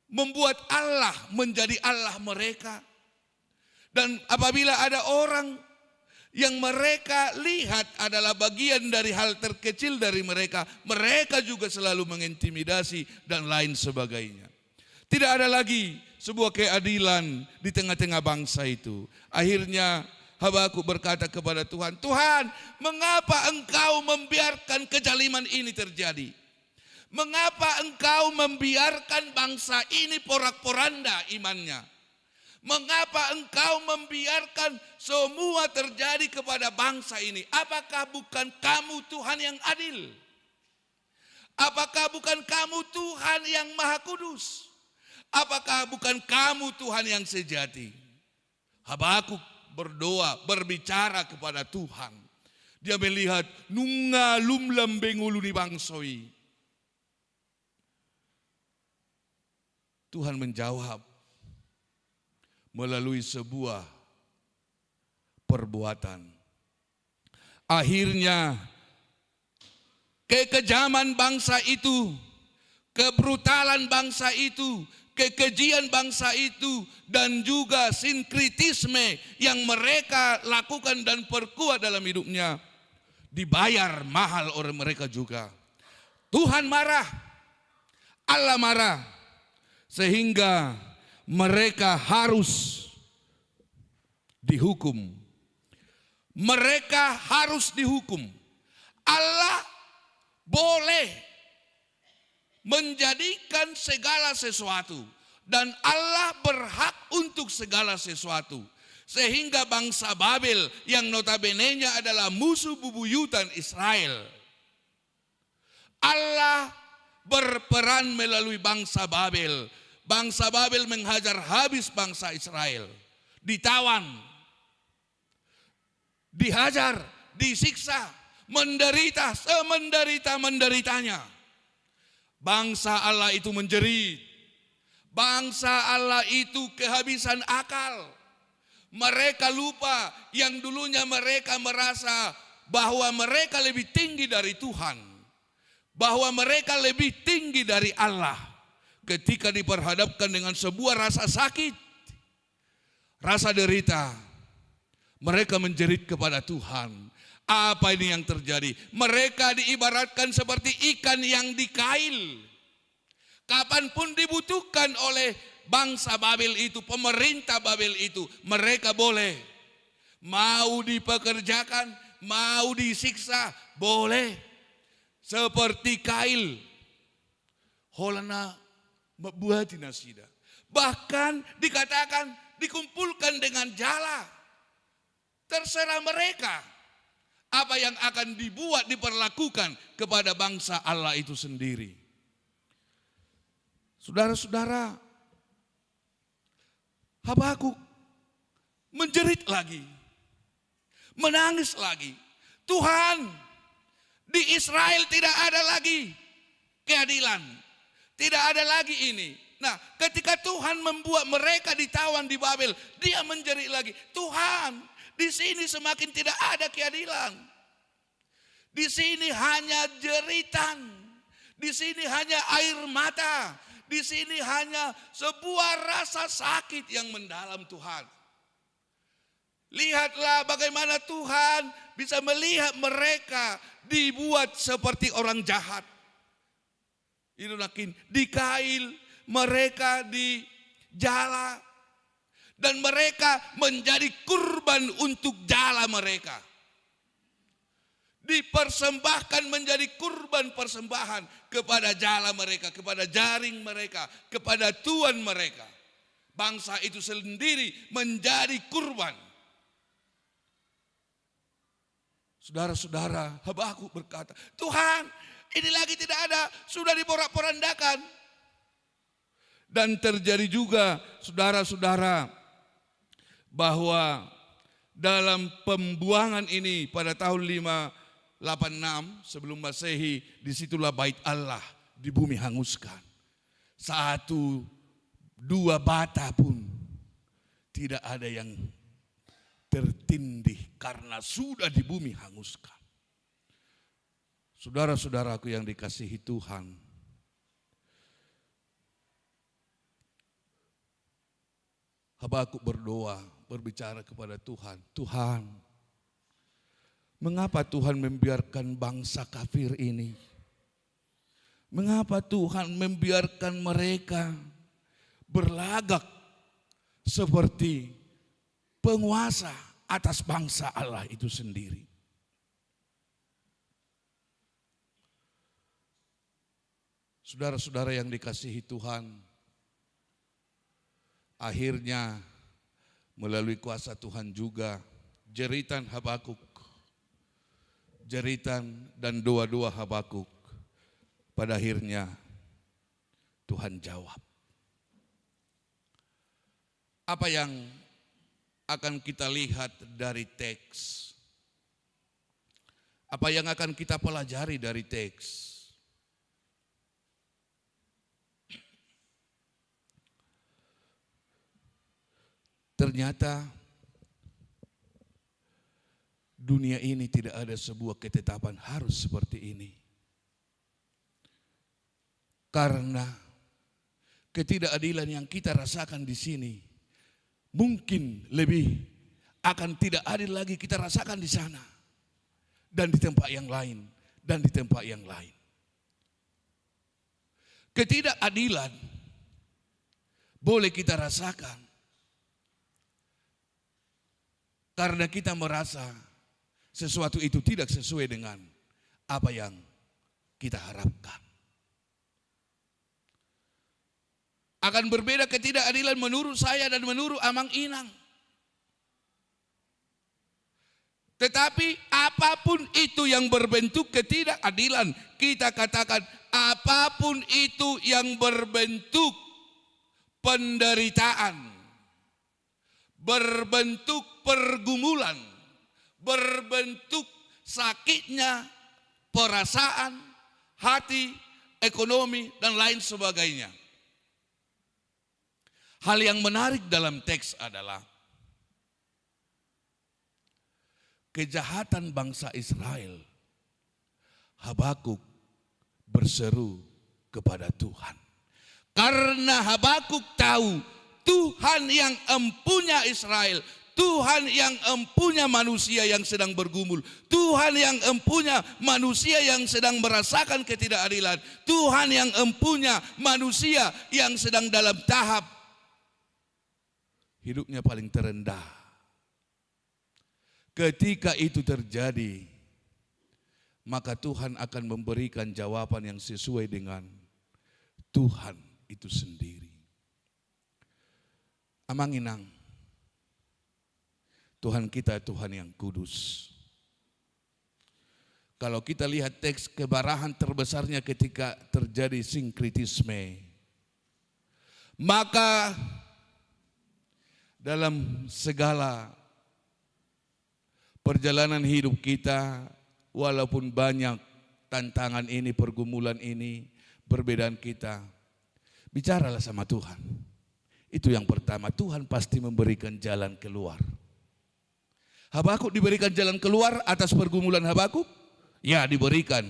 membuat Allah menjadi Allah mereka. Dan apabila ada orang yang mereka lihat adalah bagian dari hal terkecil dari mereka, mereka juga selalu mengintimidasi dan lain sebagainya. Tidak ada lagi sebuah keadilan di tengah-tengah bangsa itu. Akhirnya Habakuk berkata kepada Tuhan, Tuhan, mengapa engkau membiarkan kezaliman ini terjadi? Mengapa engkau membiarkan bangsa ini porak-poranda imannya? Mengapa engkau membiarkan semua terjadi kepada bangsa ini? Apakah bukan kamu Tuhan yang adil? Apakah bukan kamu Tuhan yang maha kudus? Apakah bukan kamu Tuhan yang sejati? Habakuk berdoa, berbicara kepada Tuhan. Dia melihat nunga lumlam bengulu di bangsoi. Tuhan menjawab melalui sebuah perbuatan. Akhirnya kekejaman bangsa itu, kebrutalan bangsa itu, kekejian bangsa itu, dan juga sinkritisme yang mereka lakukan dan perkuat dalam hidupnya dibayar mahal oleh mereka juga. Tuhan marah, Allah marah, sehingga mereka harus dihukum. Mereka harus dihukum. Allah boleh menjadikan segala sesuatu. Dan Allah berhak untuk segala sesuatu. Sehingga bangsa Babel yang notabene-nya adalah musuh bebuyutan Israel. Allah berperan melalui bangsa Babel. Bangsa Babel menghajar habis bangsa Israel. Ditawan, dihajar, disiksa, menderita, semenderita-menderitanya. Bangsa Allah itu menjerit. Bangsa Allah itu kehabisan akal. Mereka lupa yang dulunya mereka merasa bahwa mereka lebih tinggi dari Tuhan. Bahwa mereka lebih tinggi dari Allah. Ketika diperhadapkan dengan sebuah rasa sakit, rasa derita, mereka menjerit kepada Tuhan. Apa ini yang terjadi? Mereka diibaratkan seperti ikan yang dikail. Kapanpun dibutuhkan oleh bangsa Babel itu, pemerintah Babel itu, mereka boleh. Mau dipekerjakan, mau disiksa, boleh. Seperti kail. Holana membuat nasida. Bahkan dikatakan dikumpulkan dengan jala. Terserah mereka apa yang akan dibuat, diperlakukan kepada bangsa Allah itu sendiri. Saudara-saudara, Habakuk menjerit lagi, menangis lagi. Tuhan, di Israel tidak ada lagi keadilan. Tidak ada lagi ini. Nah, ketika Tuhan membuat mereka ditawan di Babel, dia menjerit lagi, Tuhan, di sini semakin tidak ada keadilan. Di sini hanya jeritan. Di sini hanya air mata. Di sini hanya sebuah rasa sakit yang mendalam Tuhan. Lihatlah bagaimana Tuhan bisa melihat mereka dibuat seperti orang jahat. Itu nakin di kail, mereka dijala, dan mereka menjadi kurban untuk jala mereka. Dipersembahkan menjadi kurban persembahan kepada jala mereka, kepada jaring mereka, kepada tuan mereka. Bangsa itu sendiri menjadi kurban. Saudara-saudara, Habakuk berkata, Tuhan, ini lagi tidak ada, sudah diporak-porandakan. Dan terjadi juga, saudara-saudara, bahwa dalam pembuangan ini pada tahun 586 sebelum Masehi, disitulah bait Allah di bumi hanguskan. 1, 2 bata pun tidak ada yang tertindih karena sudah di bumi hanguskan. Saudara-saudaraku yang dikasihi Tuhan, Habakuk berdoa, berbicara kepada Tuhan, Tuhan, mengapa Tuhan membiarkan bangsa kafir ini? Mengapa Tuhan membiarkan mereka berlagak seperti penguasa atas bangsa Allah itu sendiri? Saudara-saudara yang dikasihi Tuhan, akhirnya melalui kuasa Tuhan juga jeritan Habakuk, jeritan dan doa-doa Habakuk, pada akhirnya Tuhan jawab. Apa yang akan kita lihat dari teks? Apa yang akan kita pelajari dari teks? Ternyata dunia ini tidak ada sebuah ketetapan harus seperti ini. Karena ketidakadilan yang kita rasakan di sini mungkin lebih akan tidak adil lagi kita rasakan di sana dan di tempat yang lain dan di tempat yang lain. Ketidakadilan boleh kita rasakan karena kita merasa sesuatu itu tidak sesuai dengan apa yang kita harapkan. Akan berbeda ketidakadilan menurut saya dan menurut Amang Inang. Tetapi apapun itu yang berbentuk ketidakadilan, kita katakan apapun itu yang berbentuk penderitaan, berbentuk pergumulan, berbentuk sakitnya perasaan, hati, ekonomi, dan lain sebagainya. Hal yang menarik dalam teks adalah kejahatan bangsa Israel. Habakuk berseru kepada Tuhan. Karena Habakuk tahu Tuhan yang empunya Israel, Tuhan yang empunya manusia yang sedang bergumul, Tuhan yang empunya manusia yang sedang merasakan ketidakadilan, Tuhan yang empunya manusia yang sedang dalam tahap hidupnya paling terendah. Ketika itu terjadi, maka Tuhan akan memberikan jawaban yang sesuai dengan Tuhan itu sendiri. Amang Inang, Tuhan kita Tuhan yang kudus. Kalau kita lihat teks, kemarahan terbesarnya ketika terjadi sinkritisme, maka dalam segala perjalanan hidup kita, walaupun banyak tantangan ini, pergumulan ini, perbedaan kita, bicaralah sama Tuhan. Itu yang pertama, Tuhan pasti memberikan jalan keluar. Habakuk diberikan jalan keluar atas pergumulan Habakuk? Ya, diberikan.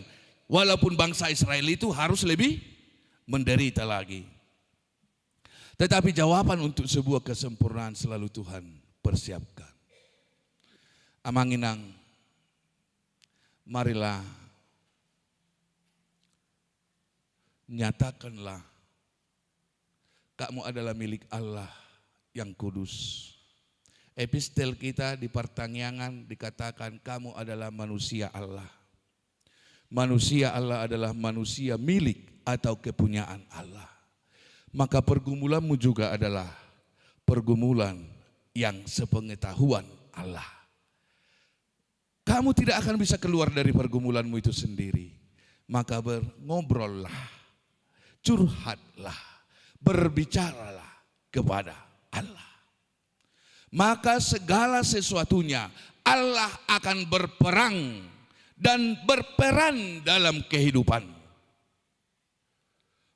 Walaupun bangsa Israel itu harus lebih menderita lagi. Tetapi jawaban untuk sebuah kesempurnaan selalu Tuhan persiapkan. Amanginang, marilah nyatakanlah kamu adalah milik Allah yang kudus. Epistel kita di pertanyaan dikatakan kamu adalah manusia Allah. Manusia Allah adalah manusia milik atau kepunyaan Allah. Maka pergumulanmu juga adalah pergumulan yang sepengetahuan Allah. Kamu tidak akan bisa keluar dari pergumulanmu itu sendiri. Maka ngobrollah, curhatlah, berbicaralah kepada Allah. Maka segala sesuatunya Allah akan berperang dan berperan dalam kehidupan.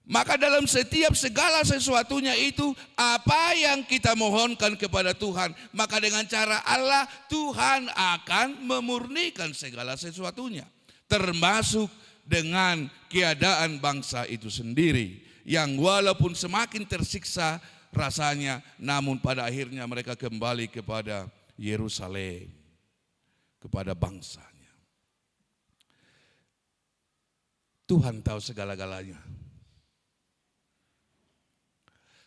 Maka dalam setiap segala sesuatunya itu apa yang kita mohonkan kepada Tuhan, maka dengan cara Allah Tuhan akan memurnikan segala sesuatunya. Termasuk dengan keadaan bangsa itu sendiri yang walaupun semakin tersiksa rasanya, namun pada akhirnya mereka kembali kepada Yerusalem, kepada bangsanya. Tuhan tahu segala-galanya.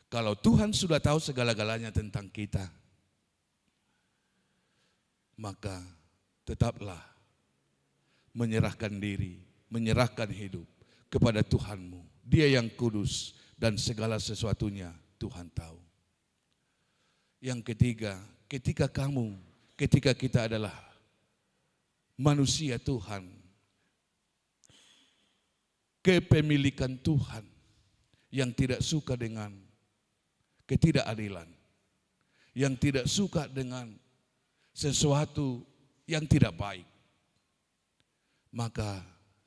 Kalau Tuhan sudah tahu segala-galanya tentang kita, maka tetaplah menyerahkan diri, menyerahkan hidup kepada Tuhanmu. Dia yang kudus dan segala sesuatunya Tuhan tahu. Yang ketiga, ketika kita adalah manusia Tuhan, kepemilikan Tuhan yang tidak suka dengan ketidakadilan, yang tidak suka dengan sesuatu yang tidak baik, maka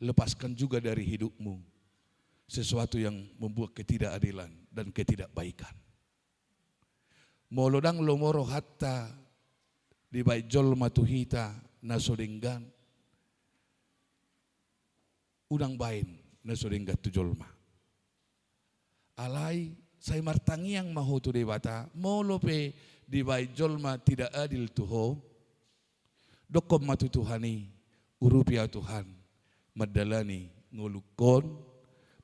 lepaskan juga dari hidupmu sesuatu yang membuat ketidakadilan dan ketidakbaikan. Molodang lomoro hatta di bait jolma tuhita nasodenggan udang bain nasodenggat tu jolma. Alai saya martangi yang mahu tu debata molope di bait jolma tidak adil tuho dokom matu Tuhani urupia Tuhan medalani ngulukon.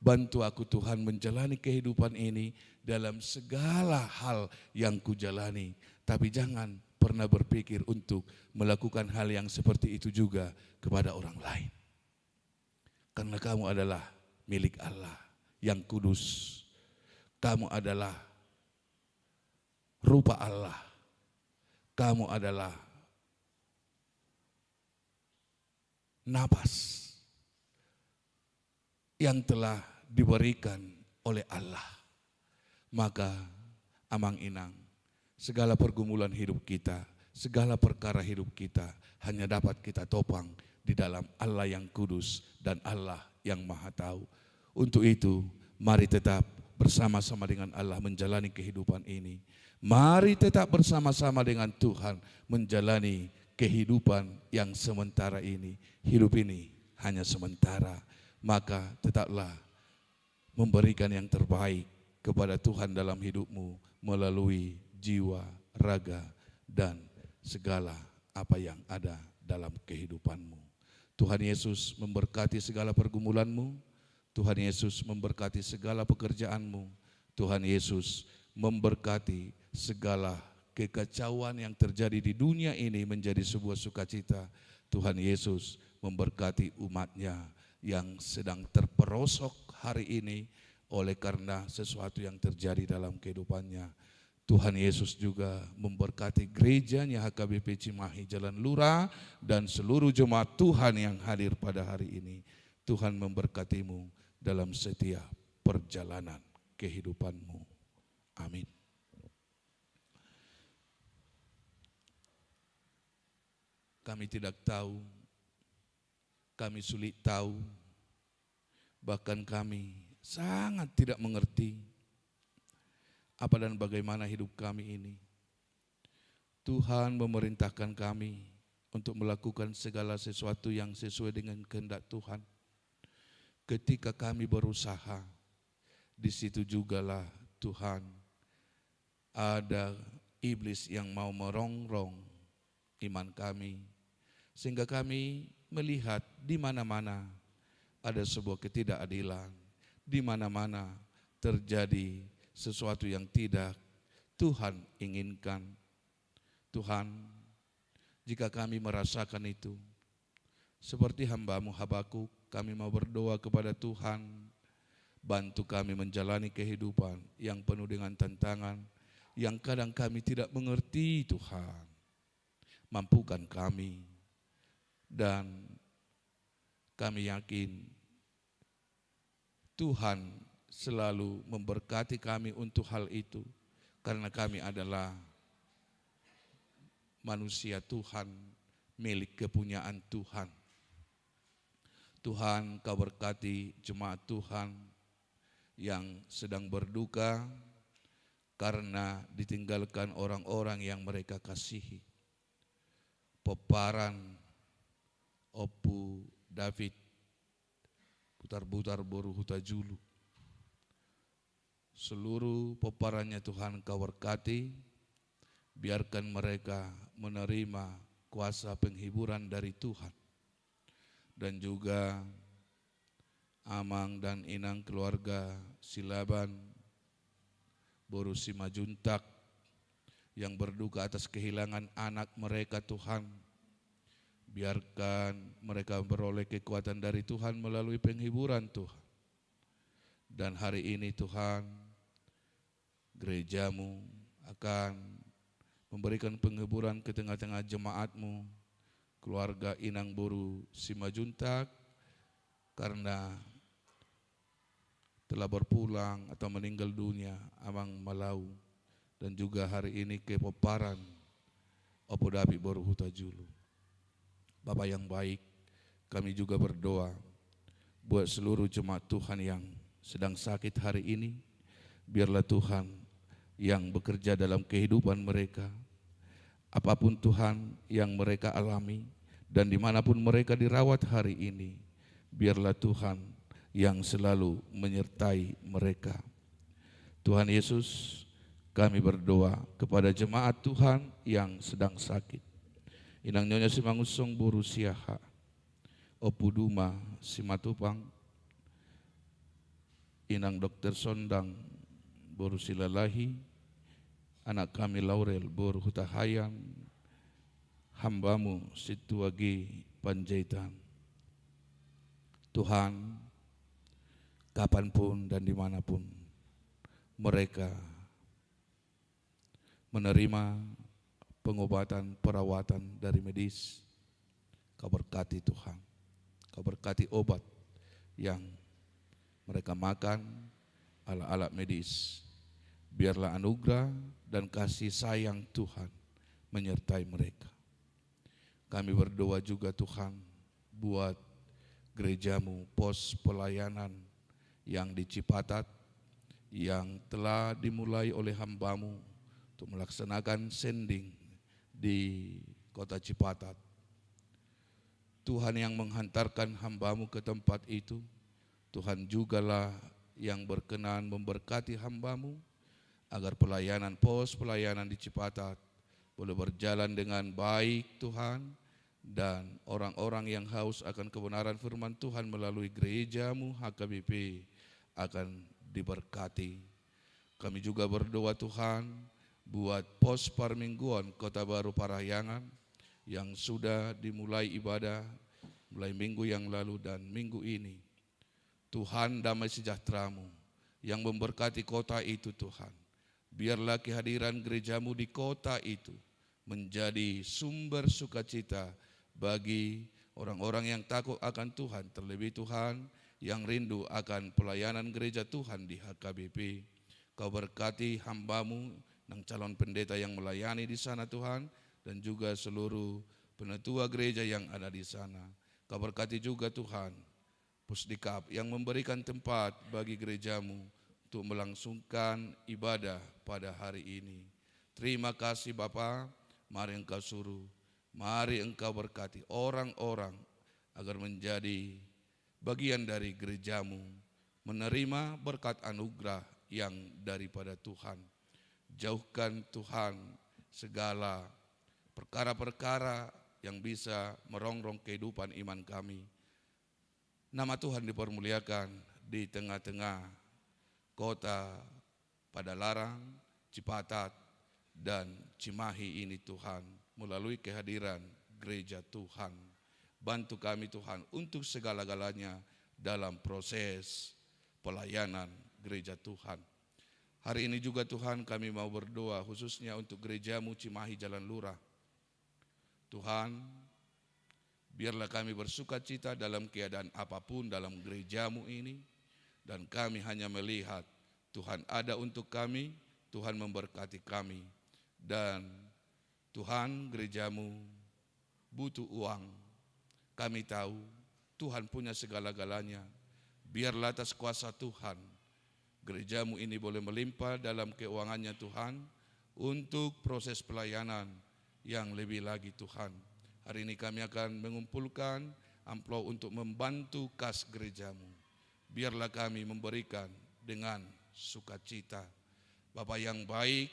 Bantu aku Tuhan menjalani kehidupan ini dalam segala hal yang kujalani. Tapi jangan pernah berpikir untuk melakukan hal yang seperti itu juga kepada orang lain. Karena kamu adalah milik Allah yang kudus. Kamu adalah rupa Allah. Kamu adalah napas yang telah diberikan oleh Allah. Maka amang inang, segala pergumulan hidup kita, segala perkara hidup kita hanya dapat kita topang di dalam Allah yang kudus dan Allah yang maha tahu. Untuk itu mari tetap bersama-sama dengan Allah menjalani kehidupan ini. Mari tetap bersama-sama dengan Tuhan menjalani kehidupan yang sementara ini. Hidup ini hanya sementara. Maka tetaplah memberikan yang terbaik kepada Tuhan dalam hidupmu melalui jiwa, raga, dan segala apa yang ada dalam kehidupanmu. Tuhan Yesus memberkati segala pergumulanmu. Tuhan Yesus memberkati segala pekerjaanmu. Tuhan Yesus memberkati segala kekacauan yang terjadi di dunia ini menjadi sebuah sukacita. Tuhan Yesus memberkati umatnya yang sedang terperosok hari ini oleh karena sesuatu yang terjadi dalam kehidupannya. Tuhan Yesus juga memberkati gerejanya HKBP Cimahi Jalan Lurah dan seluruh jemaat Tuhan yang hadir pada hari ini. Tuhan memberkatimu dalam setiap perjalanan kehidupanmu. Amin. Kami tidak tahu, kami sulit tahu, bahkan kami sangat tidak mengerti apa dan bagaimana hidup kami ini. Tuhan memerintahkan kami untuk melakukan segala sesuatu yang sesuai dengan kehendak Tuhan. Ketika kami berusaha, di situ jugalah Tuhan ada iblis yang mau merongrong iman kami, sehingga kami melihat di mana-mana ada sebuah ketidakadilan, di mana-mana terjadi sesuatu yang tidak Tuhan inginkan. Tuhan, jika kami merasakan itu, seperti hamba-Mu Habakuk, kami mau berdoa kepada Tuhan, bantu kami menjalani kehidupan yang penuh dengan tantangan, yang kadang kami tidak mengerti Tuhan. Mampukan kami, dan kami yakin Tuhan selalu memberkati kami untuk hal itu, karena kami adalah manusia Tuhan, milik kepunyaan Tuhan. Tuhan, Kau berkati jemaat Tuhan yang sedang berduka karena ditinggalkan orang-orang yang mereka kasihi. Peparan Opu David, Butar-butar Boru Hutajulu, seluruh peparannya Tuhan Kau berkati, biarkan mereka menerima kuasa penghiburan dari Tuhan. Dan juga Amang dan Inang keluarga Silaban Boru Simajuntak yang berduka atas kehilangan anak mereka Tuhan. Biarkan mereka beroleh kekuatan dari Tuhan melalui penghiburan Tuhan. Dan hari ini Tuhan, gereja-Mu akan memberikan penghiburan ke tengah-tengah jemaat-Mu, keluarga Inang Boru Simajuntak, karena telah berpulang atau meninggal dunia Amang Malau, dan juga hari ini ke peparan Opo David Boru Hutajulu. Bapa yang baik, kami juga berdoa buat seluruh jemaat Tuhan yang sedang sakit hari ini. Biarlah Tuhan yang bekerja dalam kehidupan mereka, apapun Tuhan yang mereka alami dan dimanapun mereka dirawat hari ini, biarlah Tuhan yang selalu menyertai mereka. Tuhan Yesus, kami berdoa kepada jemaat Tuhan yang sedang sakit. Inang Nyonya Simangusong Boru Siaha, Opu Duma Simatupang, Inang Dr. Sondang Boru Silalahi, anak kami Laurel Boru Hutahayan, hamba-Mu Situagi Panjaitan. Tuhan, kapanpun dan dimanapun mereka menerima pengobatan, perawatan dari medis, Kau berkati Tuhan. Kau berkati obat yang mereka makan, alat-alat medis. Biarlah anugerah dan kasih sayang Tuhan menyertai mereka. Kami berdoa juga Tuhan buat gereja-Mu, pos pelayanan yang di Cipatat, yang telah dimulai oleh hamba-Mu untuk melaksanakan sending di kota Cipatat. Tuhan yang menghantarkan hamba-Mu ke tempat itu, Tuhan jugalah yang berkenan memberkati hamba-Mu agar pelayanan, pos pelayanan di Cipatat boleh berjalan dengan baik Tuhan, dan orang-orang yang haus akan kebenaran firman Tuhan melalui gereja-Mu HKBP akan diberkati. Kami juga berdoa Tuhan buat pos permingguan Kota Baru Parahyangan yang sudah dimulai ibadah mulai minggu yang lalu dan minggu ini. Tuhan, damai sejahtera-Mu yang memberkati kota itu Tuhan. Biarlah kehadiran gereja-Mu di kota itu menjadi sumber sukacita bagi orang-orang yang takut akan Tuhan, terlebih Tuhan yang rindu akan pelayanan gereja Tuhan di HKBP. Kau berkati hamba-Mu dan calon pendeta yang melayani di sana Tuhan, dan juga seluruh penetua gereja yang ada di sana. Kau berkati juga Tuhan Pusdikap yang memberikan tempat bagi gereja-Mu untuk melangsungkan ibadah pada hari ini. Terima kasih Bapa, mari Engkau suruh, mari Engkau berkati orang-orang agar menjadi bagian dari gereja-Mu, menerima berkat anugerah yang daripada Tuhan. Jauhkan Tuhan segala perkara-perkara yang bisa merongrong kehidupan iman kami. Nama Tuhan dipermuliakan di tengah-tengah kota Padalarang, Cipatat, dan Cimahi ini Tuhan, melalui kehadiran gereja Tuhan. Bantu kami Tuhan untuk segala-galanya dalam proses pelayanan gereja Tuhan. Hari ini juga Tuhan kami mau berdoa khususnya untuk gerejamu Cimahi Jalan Lurah. Tuhan, biarlah kami bersukacita dalam keadaan apapun dalam gerejamu ini, dan kami hanya melihat Tuhan ada untuk kami, Tuhan memberkati kami, dan Tuhan gerejamu butuh uang. Kami tahu Tuhan punya segala-galanya. Biarlah atas kuasa Tuhan gerejamu ini boleh melimpah dalam keuangannya Tuhan untuk proses pelayanan yang lebih lagi Tuhan. Hari ini kami akan mengumpulkan amplop untuk membantu kas gerejamu. Biarlah kami memberikan dengan sukacita. Bapa yang baik,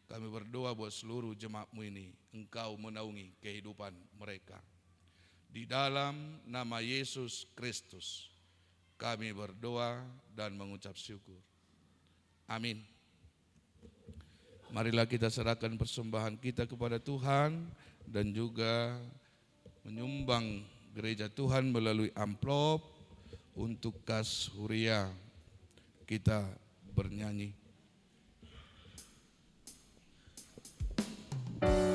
kami berdoa buat seluruh jemaatmu ini, Engkau menaungi kehidupan mereka. Di dalam nama Yesus Kristus kami berdoa dan mengucap syukur. Amin. Marilah kita serahkan persembahan kita kepada Tuhan dan juga menyumbang gereja Tuhan melalui amplop untuk kas huria. Kita bernyanyi. Di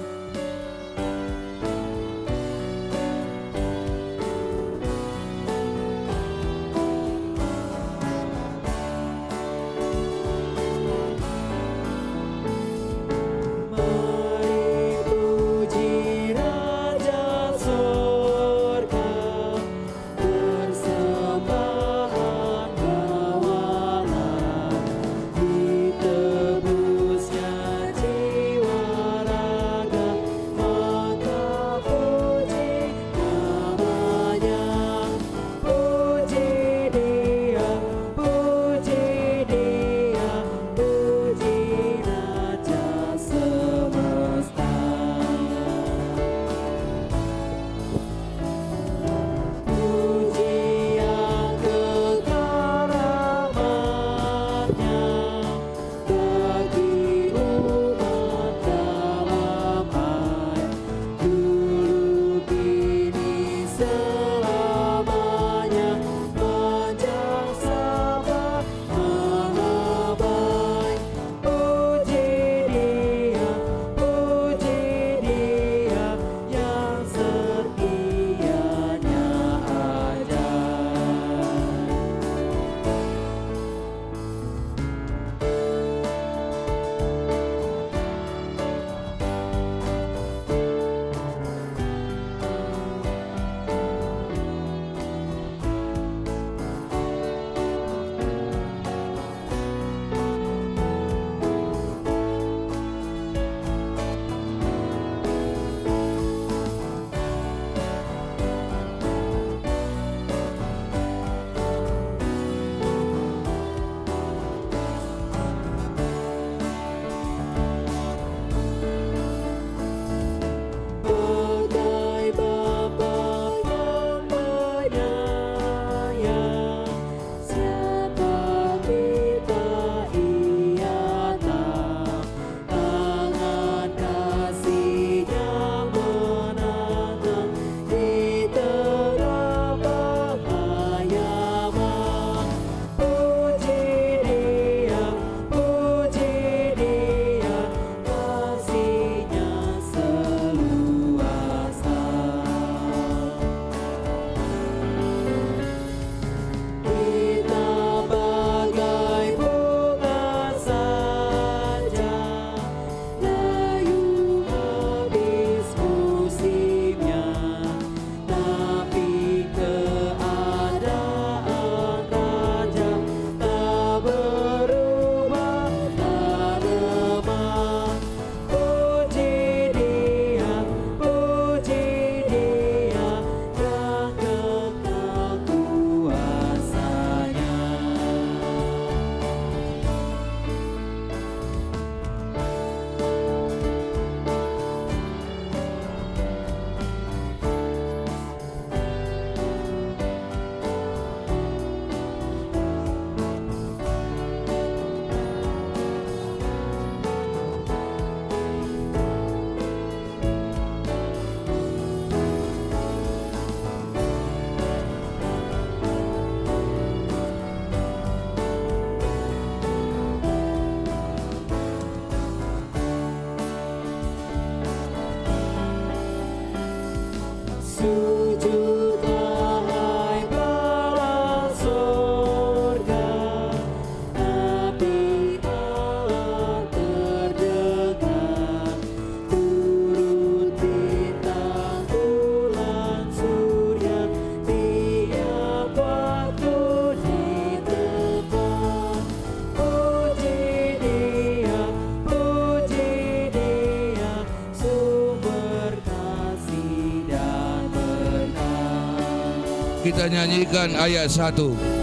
kita nyanyikan ayat 1.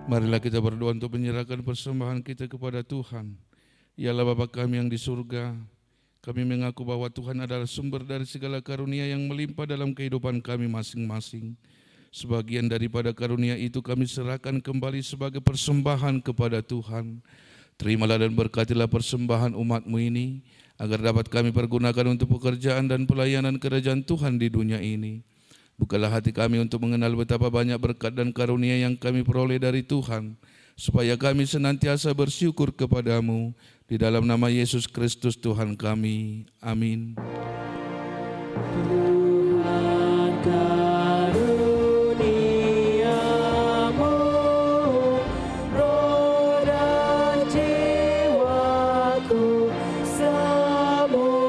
Marilah kita berdoa untuk menyerahkan persembahan kita kepada Tuhan. Ya Allah Bapa kami yang di surga, kami mengaku bahwa Tuhan adalah sumber dari segala karunia yang melimpah dalam kehidupan kami masing-masing. Sebagian daripada karunia itu kami serahkan kembali sebagai persembahan kepada Tuhan. Terimalah dan berkatilah persembahan umat-Mu ini, agar dapat kami pergunakan untuk pekerjaan dan pelayanan kerajaan Tuhan di dunia ini. Bukalah hati kami untuk mengenal betapa banyak berkat dan karunia yang kami peroleh dari Tuhan, supaya kami senantiasa bersyukur kepadamu. Di dalam nama Yesus Kristus Tuhan kami. Amin. Tuhan karuniamu, roh dan jiwaku semua,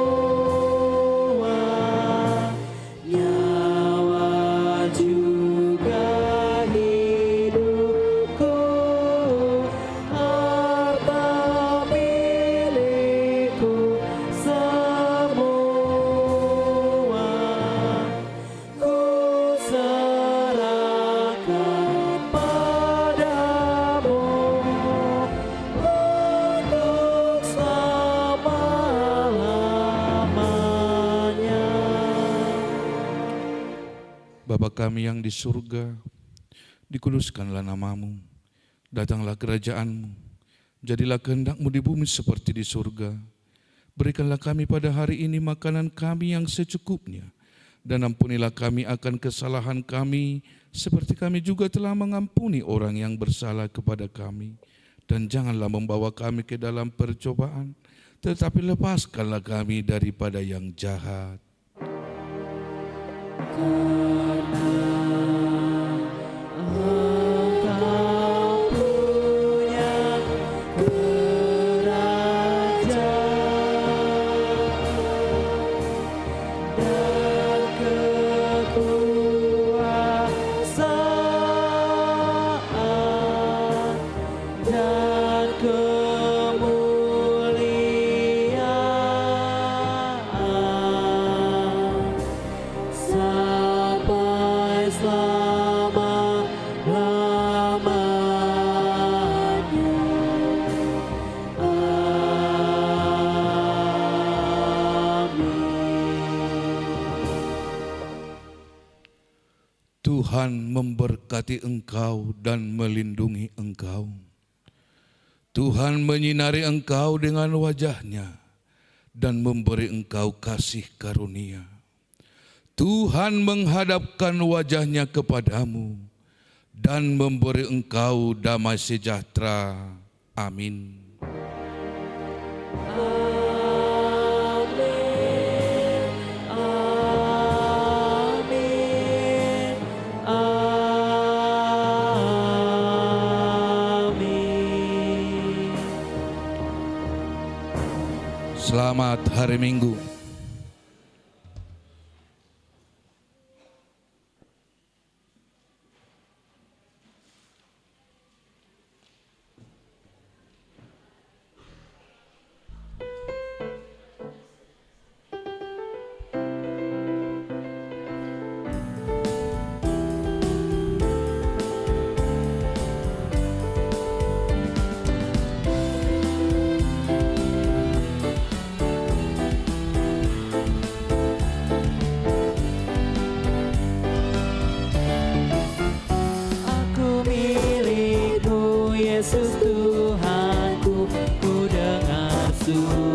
nyawa juga hidupku, harta milikku semua, ku serahkan padamu untuk selama-lamanya. Bapa kami yang di surga, dikuduskanlah namamu, datanglah kerajaan-Mu, jadilah kehendak-Mu di bumi seperti di surga. Berikanlah kami pada hari ini makanan kami yang secukupnya, dan ampunilah kami akan kesalahan kami, seperti kami juga telah mengampuni orang yang bersalah kepada kami. Dan janganlah membawa kami ke dalam percobaan, tetapi lepaskanlah kami daripada yang jahat. Engkau punya kerajaan dan kekuasaan dan kemuliaan sampai selama-lamanya. Amin. Tuhan memberkati engkau dan melindungi engkau. Tuhan menyinari engkau dengan wajah-Nya dan memberi engkau kasih karunia. Tuhan menghadapkan wajah-Nya kepadamu dan memberi engkau damai sejahtera. Amin. Amin. Amin. Selamat hari Minggu. Aku milikmu, Yesus Tuhanku, ku dengar suara